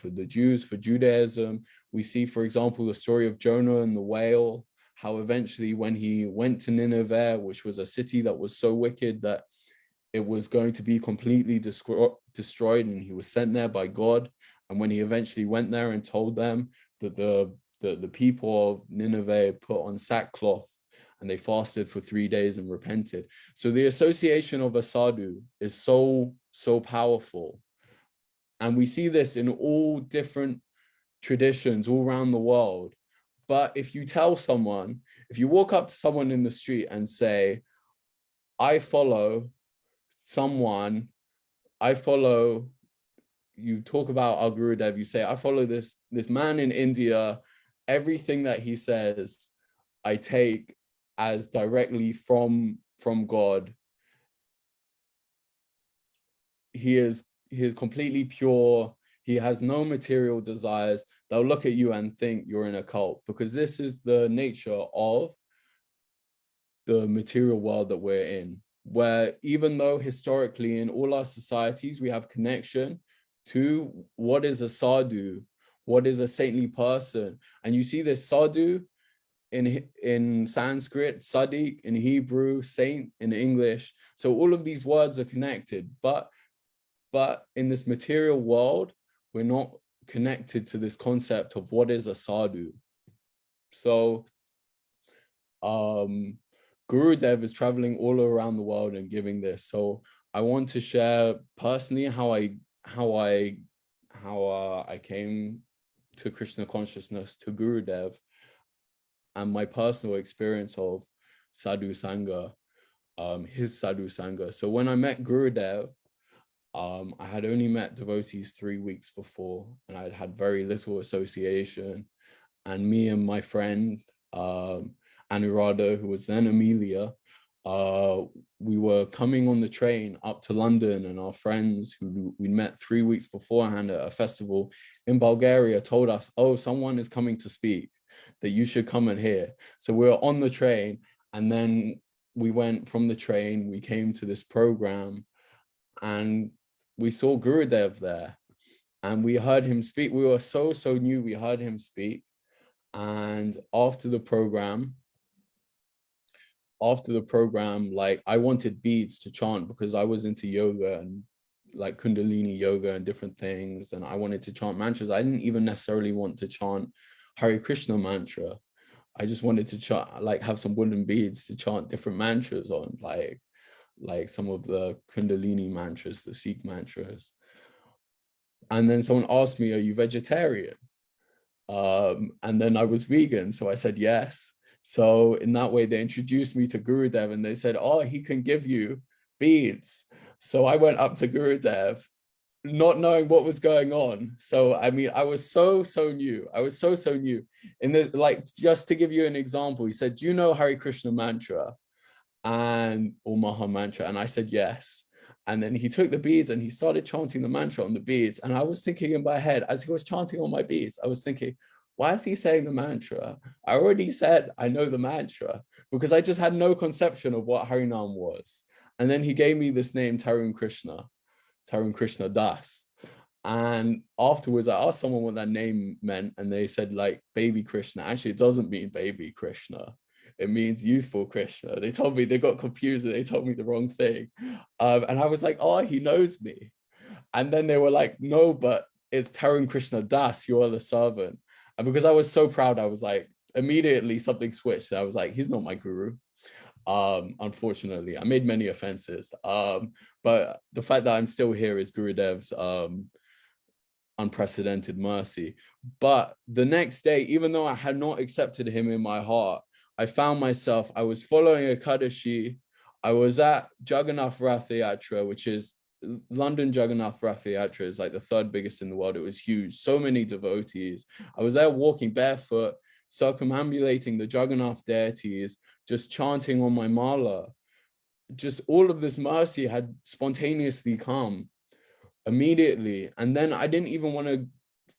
the Jews, for Judaism. We see, for example, the story of Jonah and the whale, how eventually when he went to Nineveh, which was a city that was so wicked that it was going to be completely destroyed, and he was sent there by God. And when he eventually went there and told them that the people of Nineveh put on sackcloth and they fasted for 3 days and repented. So the association of a sadhu is so powerful. And we see this in all different traditions all around the world. But if you tell someone, if you walk up to someone in the street and say, I follow someone, you talk about our Gurudev, you say, I follow this man in India, everything that he says, I take as directly from God. He is completely pure. He has no material desires. They'll look at you and think you're in a cult, because this is the nature of the material world that we're in, where even though historically in all our societies we have connection to what is a sadhu, what is a saintly person. And you see this sadhu in Sanskrit, Sadiq in Hebrew, saint in English. So all of these words are connected, but in this material world, we're not connected to this concept of what is a sadhu. So Gurudev is traveling all around the world and giving this. So I want to share personally how I came to Krishna consciousness, to Gurudev, and my personal experience of sadhu sangha, his sadhu sangha. So when I met Gurudev, I had only met devotees 3 weeks before, and I'd had very little association. And me and my friend, Anuradha, who was then Amelia, we were coming on the train up to London, and our friends who we met 3 weeks beforehand at a festival in Bulgaria told us, oh, someone is coming to speak, that you should come and hear. So we were on the train, and then we went from the train, we came to this program, and we saw Gurudev there, and we heard him speak. We were so new, we heard him speak. And after the program, like, I wanted beads to chant because I was into yoga and like Kundalini yoga and different things, and I wanted to chant mantras. I didn't even necessarily want to chant Hare Krishna mantra. I just wanted to chant, like, have some wooden beads to chant different mantras on, like some of the Kundalini mantras, the Sikh mantras. And then someone asked me, are you vegetarian? And then I was vegan, so I said yes. So in that way, they introduced me to Gurudev, and they said, oh, he can give you beads. So I went up to Gurudev, not knowing what was going on. So I mean, I was so new. I was so new. In this, like, just to give you an example, he said, do you know Hare Krishna mantra or Maha mantra? And I said yes. And then he took the beads and he started chanting the mantra on the beads. And I was thinking in my head, as he was chanting on my beads, I was thinking, why is he saying the mantra? I already said I know the mantra, because I just had no conception of what Harinam was. And then he gave me this name, Tarun Krishna Das. And afterwards, I asked someone what that name meant, and they said, like, baby Krishna. Actually, it doesn't mean baby Krishna. It means youthful Krishna. They told me, they got confused and they told me the wrong thing. And I was like, oh, he knows me. And then they were like, no, but it's Tarun Krishna Das, you are the servant. And because I was so proud, I was like, immediately something switched. I was like, he's not my guru. Unfortunately, I made many offenses. But the fact that I'm still here is Gurudev's unprecedented mercy. But the next day, even though I had not accepted him in my heart, I found myself, I was following Ekadashi. I was at Jagannath Rath Yatra, which is London Jagannath Rath Yatra is like the 3rd biggest in the world. It was huge, so many devotees. I was there walking barefoot, circumambulating the Jagannath deities, just chanting on my mala. Just all of this mercy had spontaneously come immediately. And then I didn't even want to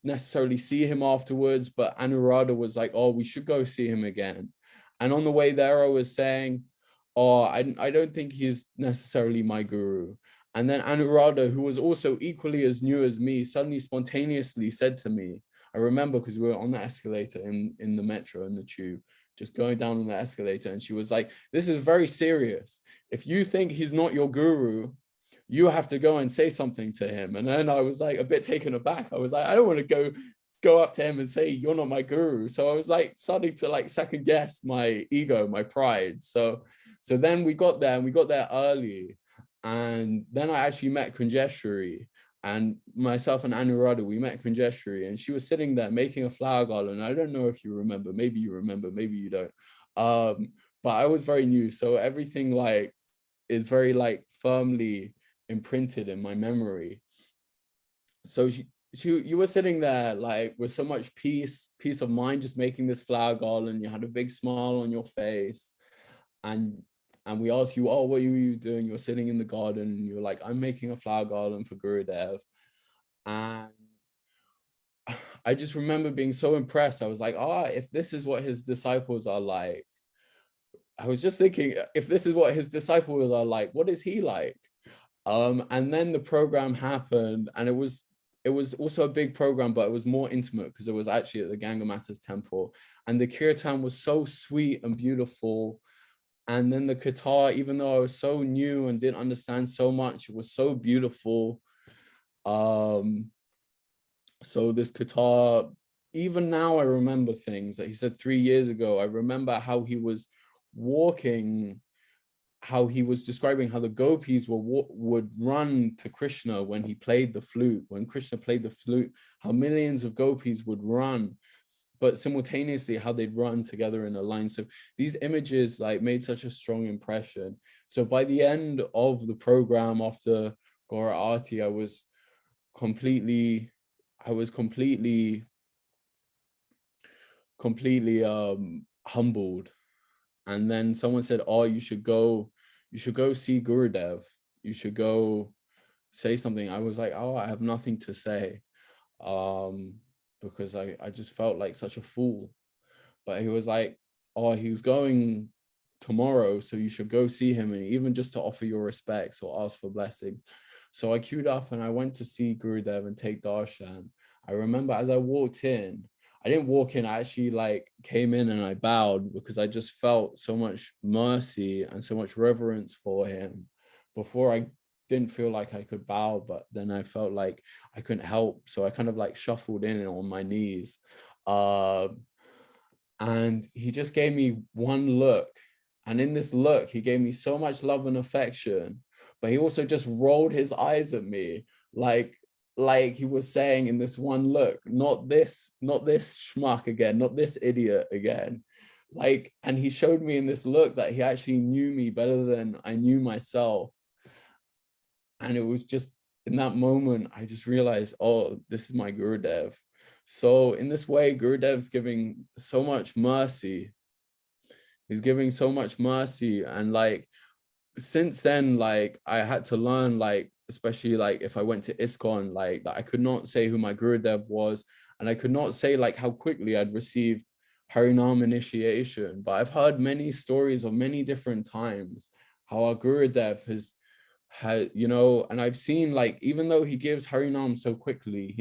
necessarily see him afterwards, but Anuradha was like, oh, we should go see him again. And on the way there, I was saying, oh, I don't think he's necessarily my guru. And then Anuradha, who was also equally as new as me, suddenly spontaneously said to me, I remember because we were on the escalator in the metro, in the tube, just going down on the escalator, and she was like, this is very serious. If you think he's not your guru, you have to go and say something to him. And then I was like a bit taken aback. I was like, I don't want to go up to him and say, you're not my guru. So I was like starting to like second guess my ego, my pride. So then we got there, and we got there early. And then I actually met Kunjeshwari, and myself and Anuradha, we met Kunjeshwari, and she was sitting there making a flower garland. I don't know if you remember, maybe you remember, maybe you don't. But I was very new. So everything like is very like firmly imprinted in my memory. So you were sitting there like with so much peace of mind, just making this flower garland. You had a big smile on your face, and we asked you, oh, what are you doing? You're sitting in the garden, and you're like, I'm making a flower garland for Gurudev. And I just remember being so impressed. I was like, if this is what his disciples are like, I was just thinking, if this is what his disciples are like, what is he like? And then the program happened, and it was also a big program, but it was more intimate because it was actually at the Gangamata's temple, and the kirtan was so sweet and beautiful. And then the Qatar, even though I was so new and didn't understand so much, it was so beautiful. So this Qatar, even now I remember things that he said 3 years ago. I remember how he was walking, how he was describing how the gopis would run to Krishna when he played the flute. When Krishna played the flute, how millions of gopis would run, but simultaneously how they'd run together in a line. So these images like made such a strong impression. So by the end of the program, after Gora Arti, I was completely humbled. And then someone said, oh, you should go see Gurudev. You should go say something. I was like, oh, I have nothing to say. Because I just felt like such a fool. But he was like, oh, he was going tomorrow, so you should go see him, and even just to offer your respects or ask for blessings. So I queued up and I went to see Gurudev and take darshan. I remember as I walked in, I didn't walk in, I actually like came in and I bowed because I just felt so much mercy and so much reverence for him. Before, I didn't feel like I could bow, but then I felt like I couldn't help. So I kind of like shuffled in on my knees. And he just gave me one look. And in this look, he gave me so much love and affection, but he also just rolled his eyes at me like he was saying in this one look, not this schmuck again, not this idiot again. Like, and he showed me in this look that he actually knew me better than I knew myself. And it was just in that moment, I just realized, oh, this is my Gurudev. So in this way, Gurudev's giving so much mercy. He's giving so much mercy. And like, since then, like I had to learn, like, especially like if I went to ISKCON, like that I could not say who my Gurudev was. And I could not say like how quickly I'd received Harinam initiation. But I've heard many stories of many different times how our Gurudev has, you know, and I've seen like, even though he gives Harinam so quickly,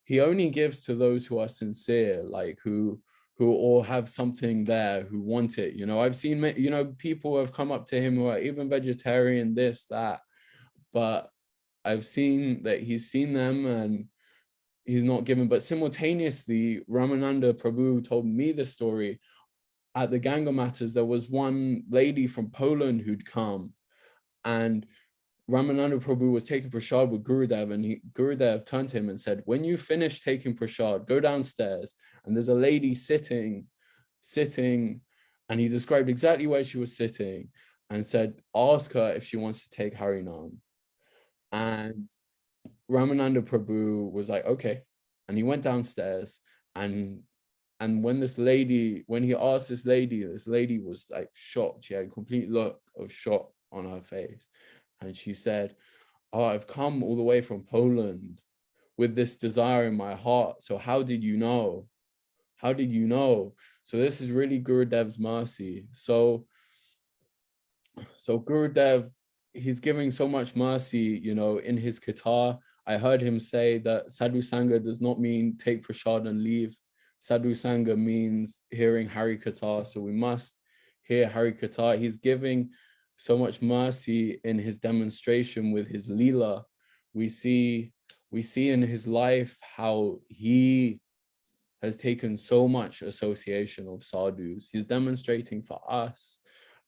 he only gives to those who are sincere, like who all have something there, who want it. You know, I've seen, you know, people have come up to him who are even vegetarian, this, that, but I've seen that he's seen them and he's not given. But simultaneously, Ramananda Prabhu told me the story. At the Ganga Matters, there was one lady from Poland who'd come, and Ramananda Prabhu was taking prasad with Gurudev, and Gurudev turned to him and said, when you finish taking prasad, go downstairs, and there's a lady sitting, and he described exactly where she was sitting and said, ask her if she wants to take Harinam. And Ramananda Prabhu was like, okay. And he went downstairs, and when he asked this lady was like shocked. She had a complete look of shock on her face. And she said, oh, I've come all the way from Poland with this desire in my heart. So how did you know? How did you know? So this is really Gurudev's mercy. So Gurudev, he's giving so much mercy, you know, in his Qatar. I heard him say that Sadhu Sangha does not mean take prasad and leave. Sadhu Sangha means hearing Hari Katha. So we must hear Hari Katha. He's giving so much mercy in his demonstration with his Leela. We see in his life how he has taken so much association of sadhus. He's demonstrating for us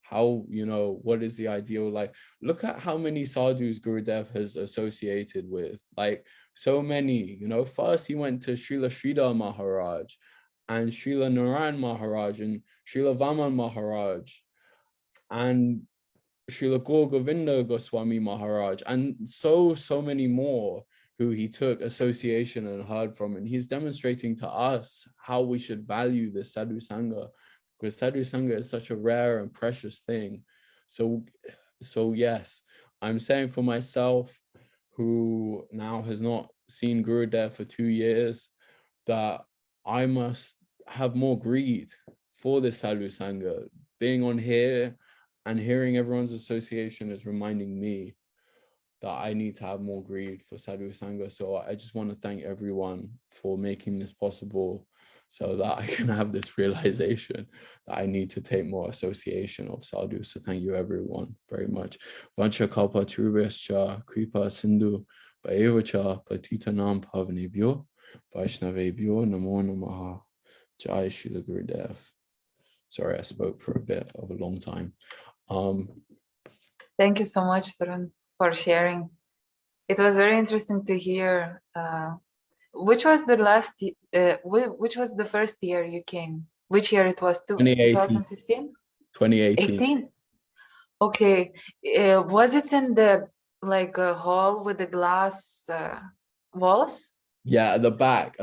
how, what is the ideal life. Look at how many sadhus Gurudev has associated with, like so many, first he went to Srila Sridhar Maharaj and Srila Narayan Maharaj and Srila Vaman Maharaj and Srila Gaur Govinda Goswami Maharaj and so many more who he took association and heard from. And he's demonstrating to us how we should value the Sadhu Sangha, because Sadhu Sangha is such a rare and precious thing. So yes, I'm saying for myself, who now has not seen Gurudev for 2 years, that I must have more greed for this Sadhu Sangha. Being on here and hearing everyone's association is reminding me that I need to have more greed for Sadhu Sangha. So I just want to thank everyone for making this possible, so that I can have this realization that I need to take more association of sadhu. So thank you everyone very much. Vancha kalpa turubhascha kripa sindhu bhaevacha patitanam pavanebhyo vaishnavebhyo namo namaha. Jai Srila Gurudev. Sorry, I spoke for a bit of a long time. Thank you so much, Tarun, for sharing. It was very interesting to hear. Which was the which was the first year you came? Which year it was? 2015? 2018. 18? Okay. Was it in the hall with the glass walls? Yeah, at the back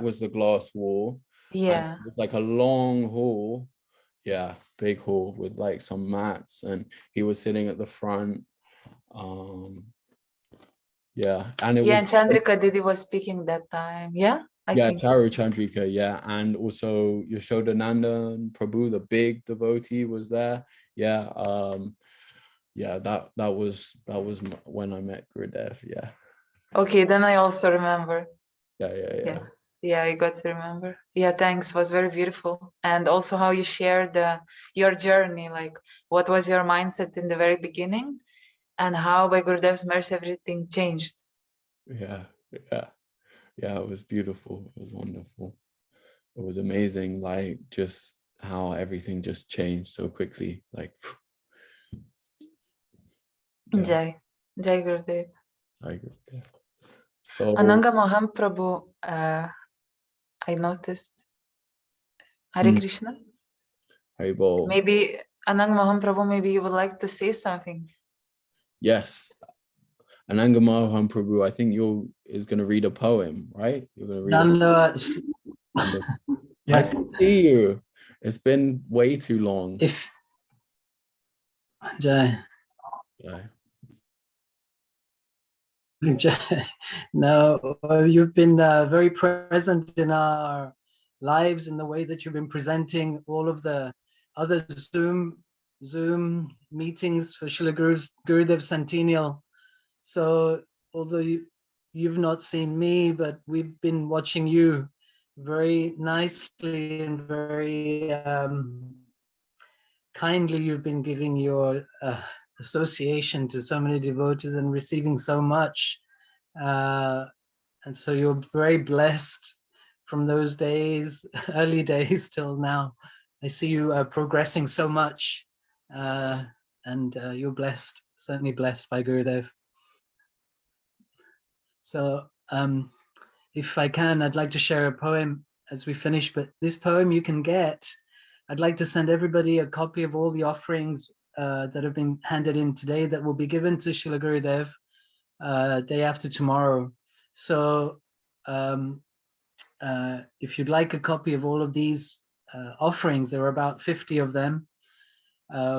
was the glass wall. Yeah. It was like a long hall. Yeah, big hall with like some mats, and he was sitting at the front. Yeah, and it was. And Chandrika Didi was speaking that time. Yeah, I think. Charu Chandrika, yeah, and also Yashodanandan Prabhu, the big devotee, was there. Yeah, that was when I met Gurudev. Yeah. Okay, then I also remember. Yeah, I got to remember. Yeah, thanks. It was very beautiful. And also how you shared your journey, like what was your mindset in the very beginning and how by Gurudev's mercy everything changed. Yeah, it was beautiful. It was wonderful. It was amazing, like just how everything just changed so quickly. Like Jai Gurudev. Jai Gurudev. So Ananga Mahaprabhu, I noticed. Hare Krishna. Hare Bol. Maybe Ananga Mahaprabhu, maybe you would like to say something. Yes. Ananga Mahaprabhu, I think is going to read a poem, right? You're going to read Nice to see you. It's been way too long. Jai. No, you've been very present in our lives in the way that you've been presenting all of the other Zoom meetings for Srila Gurudev Centennial. So although you've not seen me, but we've been watching you very nicely and very kindly. You've been giving your association to so many devotees and receiving so much, and so you're very blessed from those days, early days till now. I see you progressing so much, and you're blessed, certainly blessed by Gurudev. So if I can, I'd like to share a poem as we finish, but this poem you can get. I'd like to send everybody a copy of all the offerings that have been handed in today that will be given to Srila Gurudev day after tomorrow. So if you'd like a copy of all of these offerings, there are about 50 of them.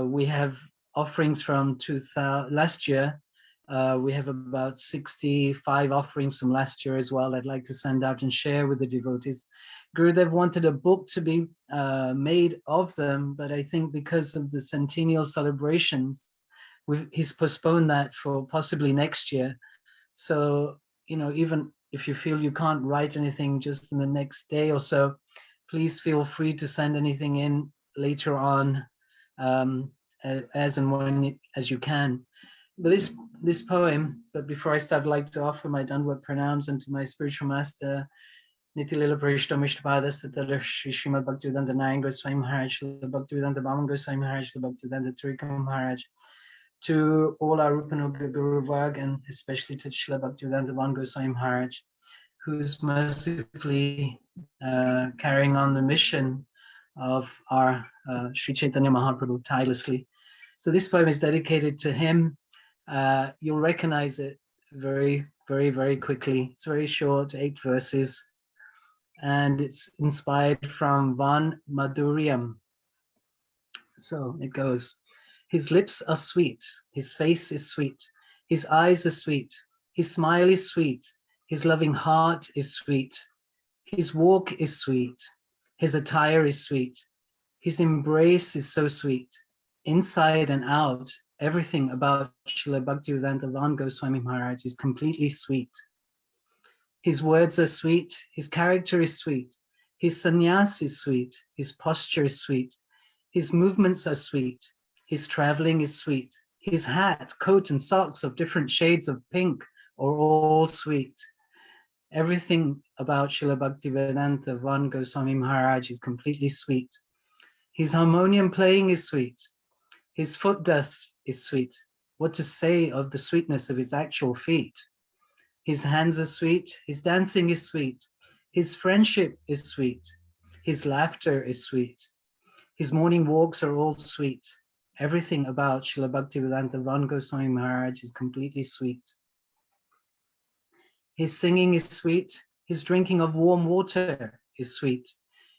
We have offerings from last year. We have about 65 offerings from last year as well. I'd like to send out and share with the devotees. Gurudev wanted a book to be made of them, but I think because of the centennial celebrations, he's postponed that for possibly next year. So even if you feel you can't write anything just in the next day or so, please feel free to send anything in later on, as and when as you can. But this poem, but before I start, I'd like to offer my Dandavat pranams and to my spiritual master, Nitilila Parishta Mishtapadas, Tatar Shri Srimad Bhaktivedanta Nayan Goswami Maharaj, Bhaktivedanta Bhavan Goswami Maharaj, Bhaktivedanta Trikam Maharaj, to all our Rupanuga Guru Varga, and especially to Srila Bhaktivedanta Bhavan Goswami Maharaj, who's mercifully carrying on the mission of our Sri Chaitanya Mahaprabhu tirelessly. So this poem is dedicated to him. You'll recognize it very, very, very quickly. It's very short, 8 verses, and it's inspired from Van Madhuryam. So it goes. His lips are sweet, his face is sweet, his eyes are sweet, his smile is sweet, his loving heart is sweet, his walk is sweet, his attire is sweet, his embrace is so sweet. Inside and out, everything about Srila Bhaktivedanta Bhavan Goswami Maharaj is completely sweet. His words are sweet, his character is sweet, his sannyas is sweet, his posture is sweet, his movements are sweet, his traveling is sweet, his hat, coat, and socks of different shades of pink are all sweet. Everything about Srila Bhaktivedanta Bhavan Goswami Maharaj is completely sweet. His harmonium playing is sweet. His foot dust is sweet. What to say of the sweetness of his actual feet? His hands are sweet. His dancing is sweet. His friendship is sweet. His laughter is sweet. His morning walks are all sweet. Everything about Srila Bhaktivedanta Bhavan Goswami Maharaj is completely sweet. His singing is sweet. His drinking of warm water is sweet.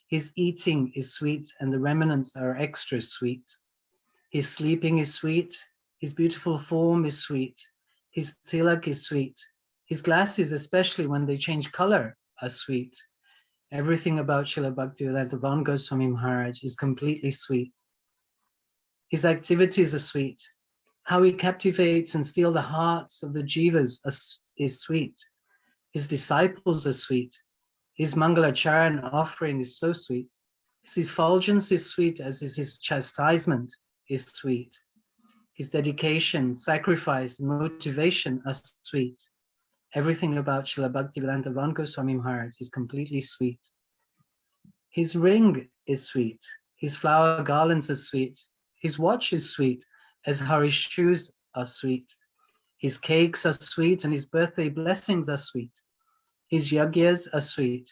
His eating is sweet, and the remnants are extra sweet. His sleeping is sweet. His beautiful form is sweet. His tilak is sweet. His glasses, especially when they change color, are sweet. Everything about Srila Bhaktivedanta Bhavan Goswami Maharaj is completely sweet. His activities are sweet. How he captivates and steals the hearts of the jivas is sweet. His disciples are sweet. His Mangalacharan offering is so sweet. His effulgence is sweet, as is his chastisement is sweet. His dedication, sacrifice, and motivation are sweet. Everything about Srila Bhaktivedanta Bhavan Goswami Maharaj is completely sweet. His ring is sweet. His flower garlands are sweet. His watch is sweet, as Hari's shoes are sweet. His cakes are sweet, and his birthday blessings are sweet. His yagyas are sweet.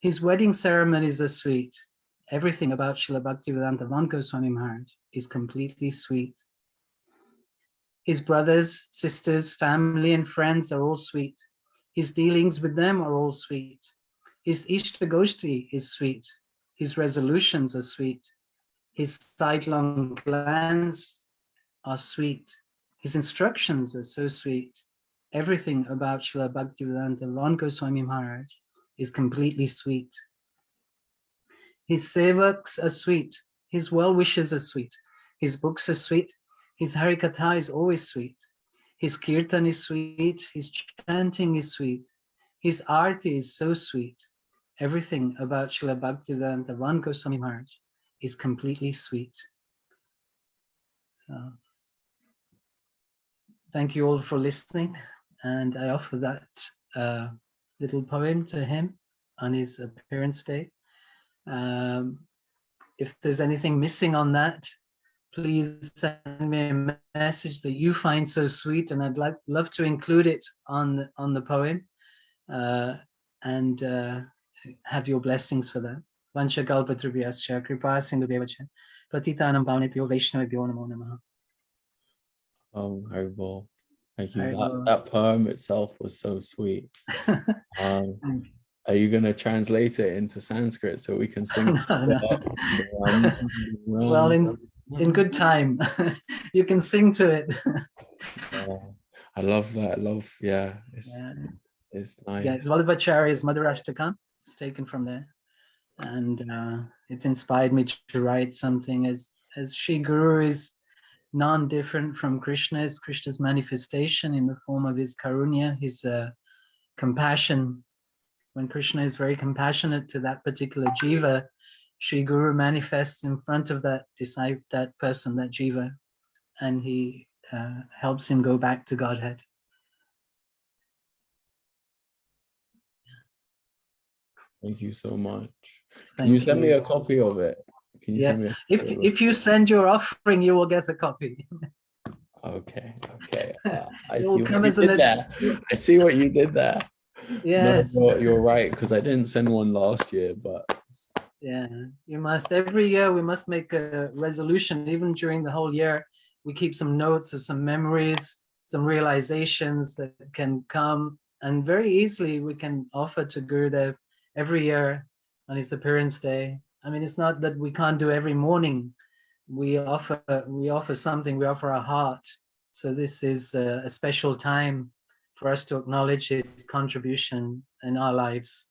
His wedding ceremonies are sweet. Everything about Srila Bhaktivedanta Bhavan Goswami Maharaj is completely sweet. His brothers, sisters, family, and friends are all sweet. His dealings with them are all sweet. His Ishtagoshti is sweet. His resolutions are sweet. His sidelong glance are sweet. His instructions are so sweet. Everything about Srila Bhaktivedanta Bhavan Goswami Maharaj is completely sweet. His sevaks are sweet. His well-wishes are sweet. His books are sweet. His Harikatha is always sweet. His kirtan is sweet. His chanting is sweet. His arti is so sweet. Everything about Srila Bhaktivedanta Bhavan Goswami Maharaj is completely sweet. So, thank you all for listening, and I offer that little poem to him on his appearance day. If there's anything missing on that, please send me a message that you find so sweet, and I'd love to include it on the poem, and have your blessings for that. Vancha kalpatrubhyascha kripa sindhubhyacha patitanam pavanebhyo vaishnavebhyo namo namaha. Haribol. Thank you. Haribol. That poem itself was so sweet. Are you going to translate it into Sanskrit so we can sing? No. Well, in good time. You can sing to it. I love that. It's nice. Yeah, Vallabhacharya's Madhurashtakam is taken from there. And it's inspired me to write something as Shri Guru is non-different from Krishna's manifestation in the form of his karunya, his compassion. When Krishna is very compassionate to that particular jiva, Sri Guru manifests in front of that disciple, that person, that jiva, and he helps him go back to Godhead. Thank you so much. Can Thank you send me you. a copy of it? Can you Yeah, send me a copy of it? if you send your offering, you will get a copy. Okay. I It will see what come you as an did there. I see what you did there. Yes. No, you're right, because I didn't send one last year, but Yeah, you must. Every year we must make a resolution. Even during the whole year, we keep some notes of some memories, some realizations that can come, and very easily we can offer to Gurudev every year on his appearance day. I mean, it's not that we can't do every morning. We offer something. We offer our heart. So this is a special time for us to acknowledge his contribution in our lives.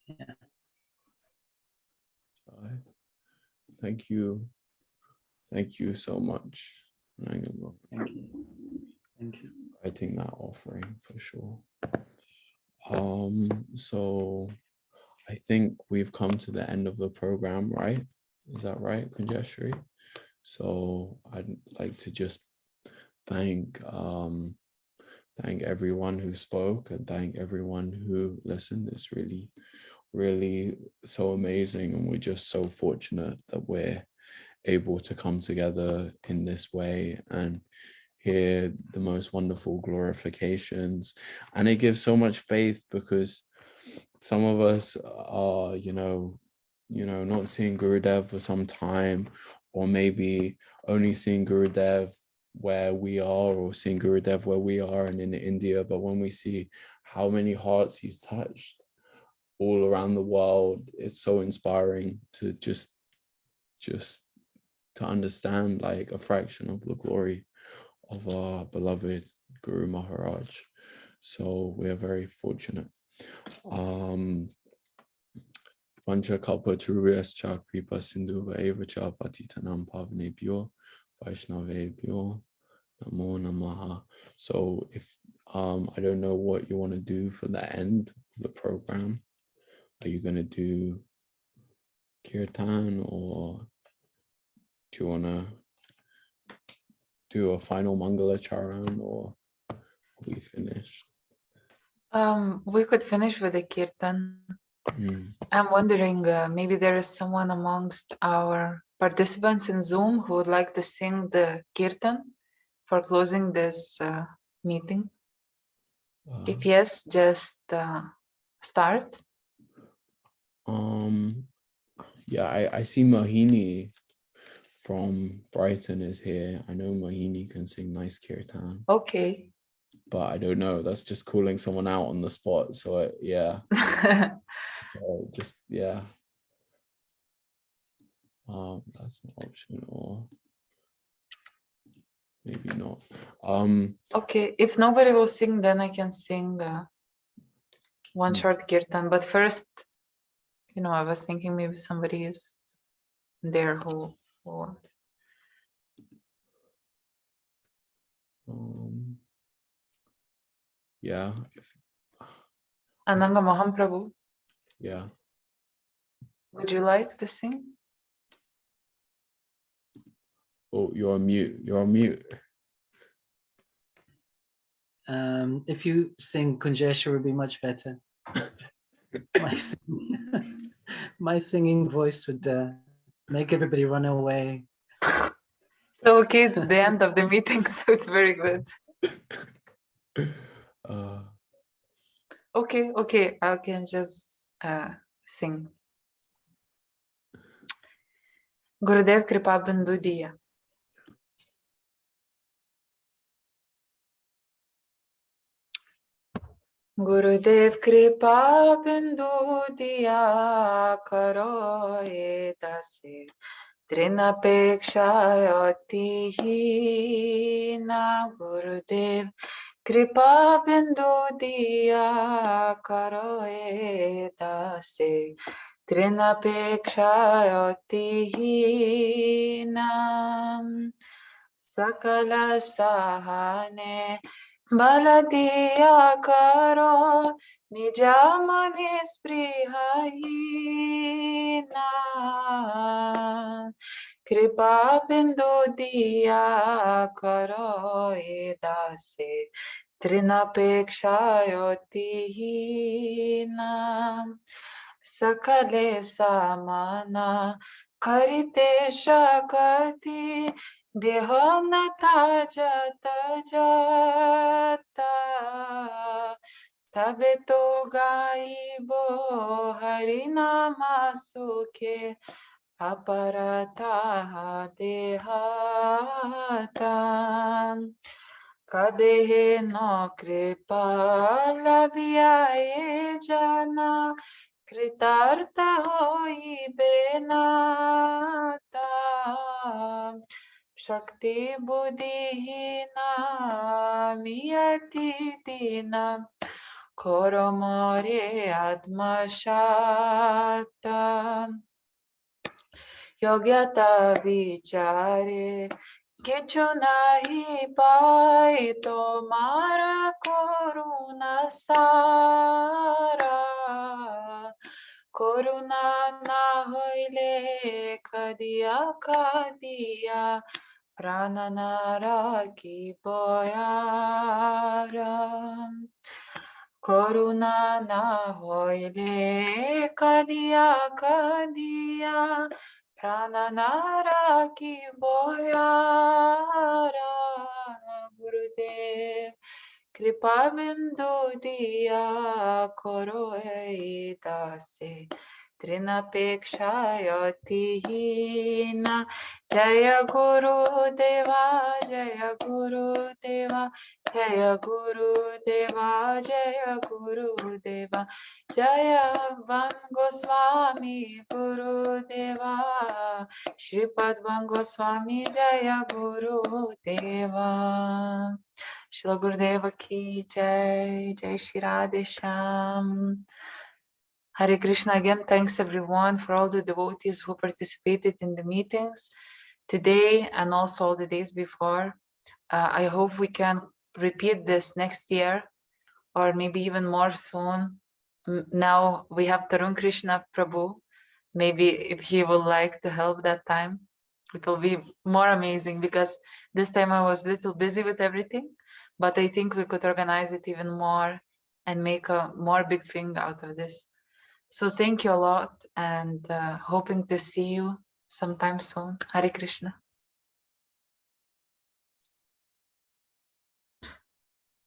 Yeah. thank you so much. Thank you. Thank you. Writing that offering for sure. So I think we've come to the end of the program, right? Is that right, Kunjeshri? So I'd like to just thank everyone who spoke and thank everyone who listened. It's really so amazing, and we're just so fortunate that we're able to come together in this way and hear the most wonderful glorifications. And it gives so much faith, because some of us are not seeing Gurudev for some time, or maybe only seeing Gurudev where we are, or seeing Gurudev where we are and in India. But when we see how many hearts he's touched all around the world, it's so inspiring to just to understand like a fraction of the glory of our beloved Guru Maharaj. So we are very fortunate. Vancha kalpa taruyascha kripa sindhuva evacha patitanam pavanebhyo vaishnavebhyo namo namaha. So if I don't know what you want to do for the end of the program. Are you going to do kirtan, or do you want to do a final Mangala Charan, or are we finished? We could finish with the kirtan. I'm wondering, maybe there is someone amongst our participants in Zoom who would like to sing the kirtan for closing this meeting. If yes, just start. Yeah, I see Mohini from Brighton is here. I know Mohini can sing nice kirtan. Okay. But I don't know. That's just calling someone out on the spot. So yeah. Just yeah. That's an option, or maybe not. Okay, if nobody will sing, then I can sing one short kirtan. But first, I was thinking maybe somebody is there who wants. Yeah. Ananga Mahaprabhu. Yeah. Would you like to sing? Oh, you're on mute. You're on mute. If you sing Kunjesha would be much better. My singing voice would make everybody run away. So okay, it's the end of the meeting, so it's very good. Okay, I can just sing. Gurudev Kripa Bindu Diya. Gurudev Kripa Bindu Diya Karo Edase Trinapeksha Hina. Gurudev Kripa Bindu Diya Karo Edase Trinapeksha Hina. Sakala Sahane bala diya karo nija mane sprihahina. Kripa bindu diya karo edase trinapekshayotihina. Sakale samana karite shakati dehonata jata jata. Tabe to gaibo harinama sukhe aparata dehata. Kabehe no kripa labiaye jana kritarta hoi benata. Shakti buddhihina miyati dina koromore atmashata. Yogyata vichare kichu nahi pai tomara koruna sara. Koruna na hoile kadiya kadiya prananara ki boyara. Koruna na hoile kadiya kadiya prananara ki boyara. Gurudev kripa bindu diya koro edase trinapekshayotihina. Jaya Guru Deva, Jaya Guru Deva, Jaya Guru Deva, Jaya Guru Deva, Jaya Van Goswami Guru Deva, Shripad Van Goswami Jaya Guru Deva. Shri Gurudeva ki Jai, Jai Shri Radhe Shyam. Hare Krishna again. Thanks everyone for all the devotees who participated in the meetings today and also all the days before. I hope we can repeat this next year or maybe even more soon. Now we have Tarun Krishna Prabhu. Maybe if he would like to help that time, it will be more amazing because this time I was a little busy with everything, but I think we could organize it even more and make a more big thing out of this. So thank you a lot and hoping to see you sometime soon. Hare Krishna.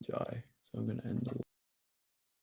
Jai. So I'm going to end the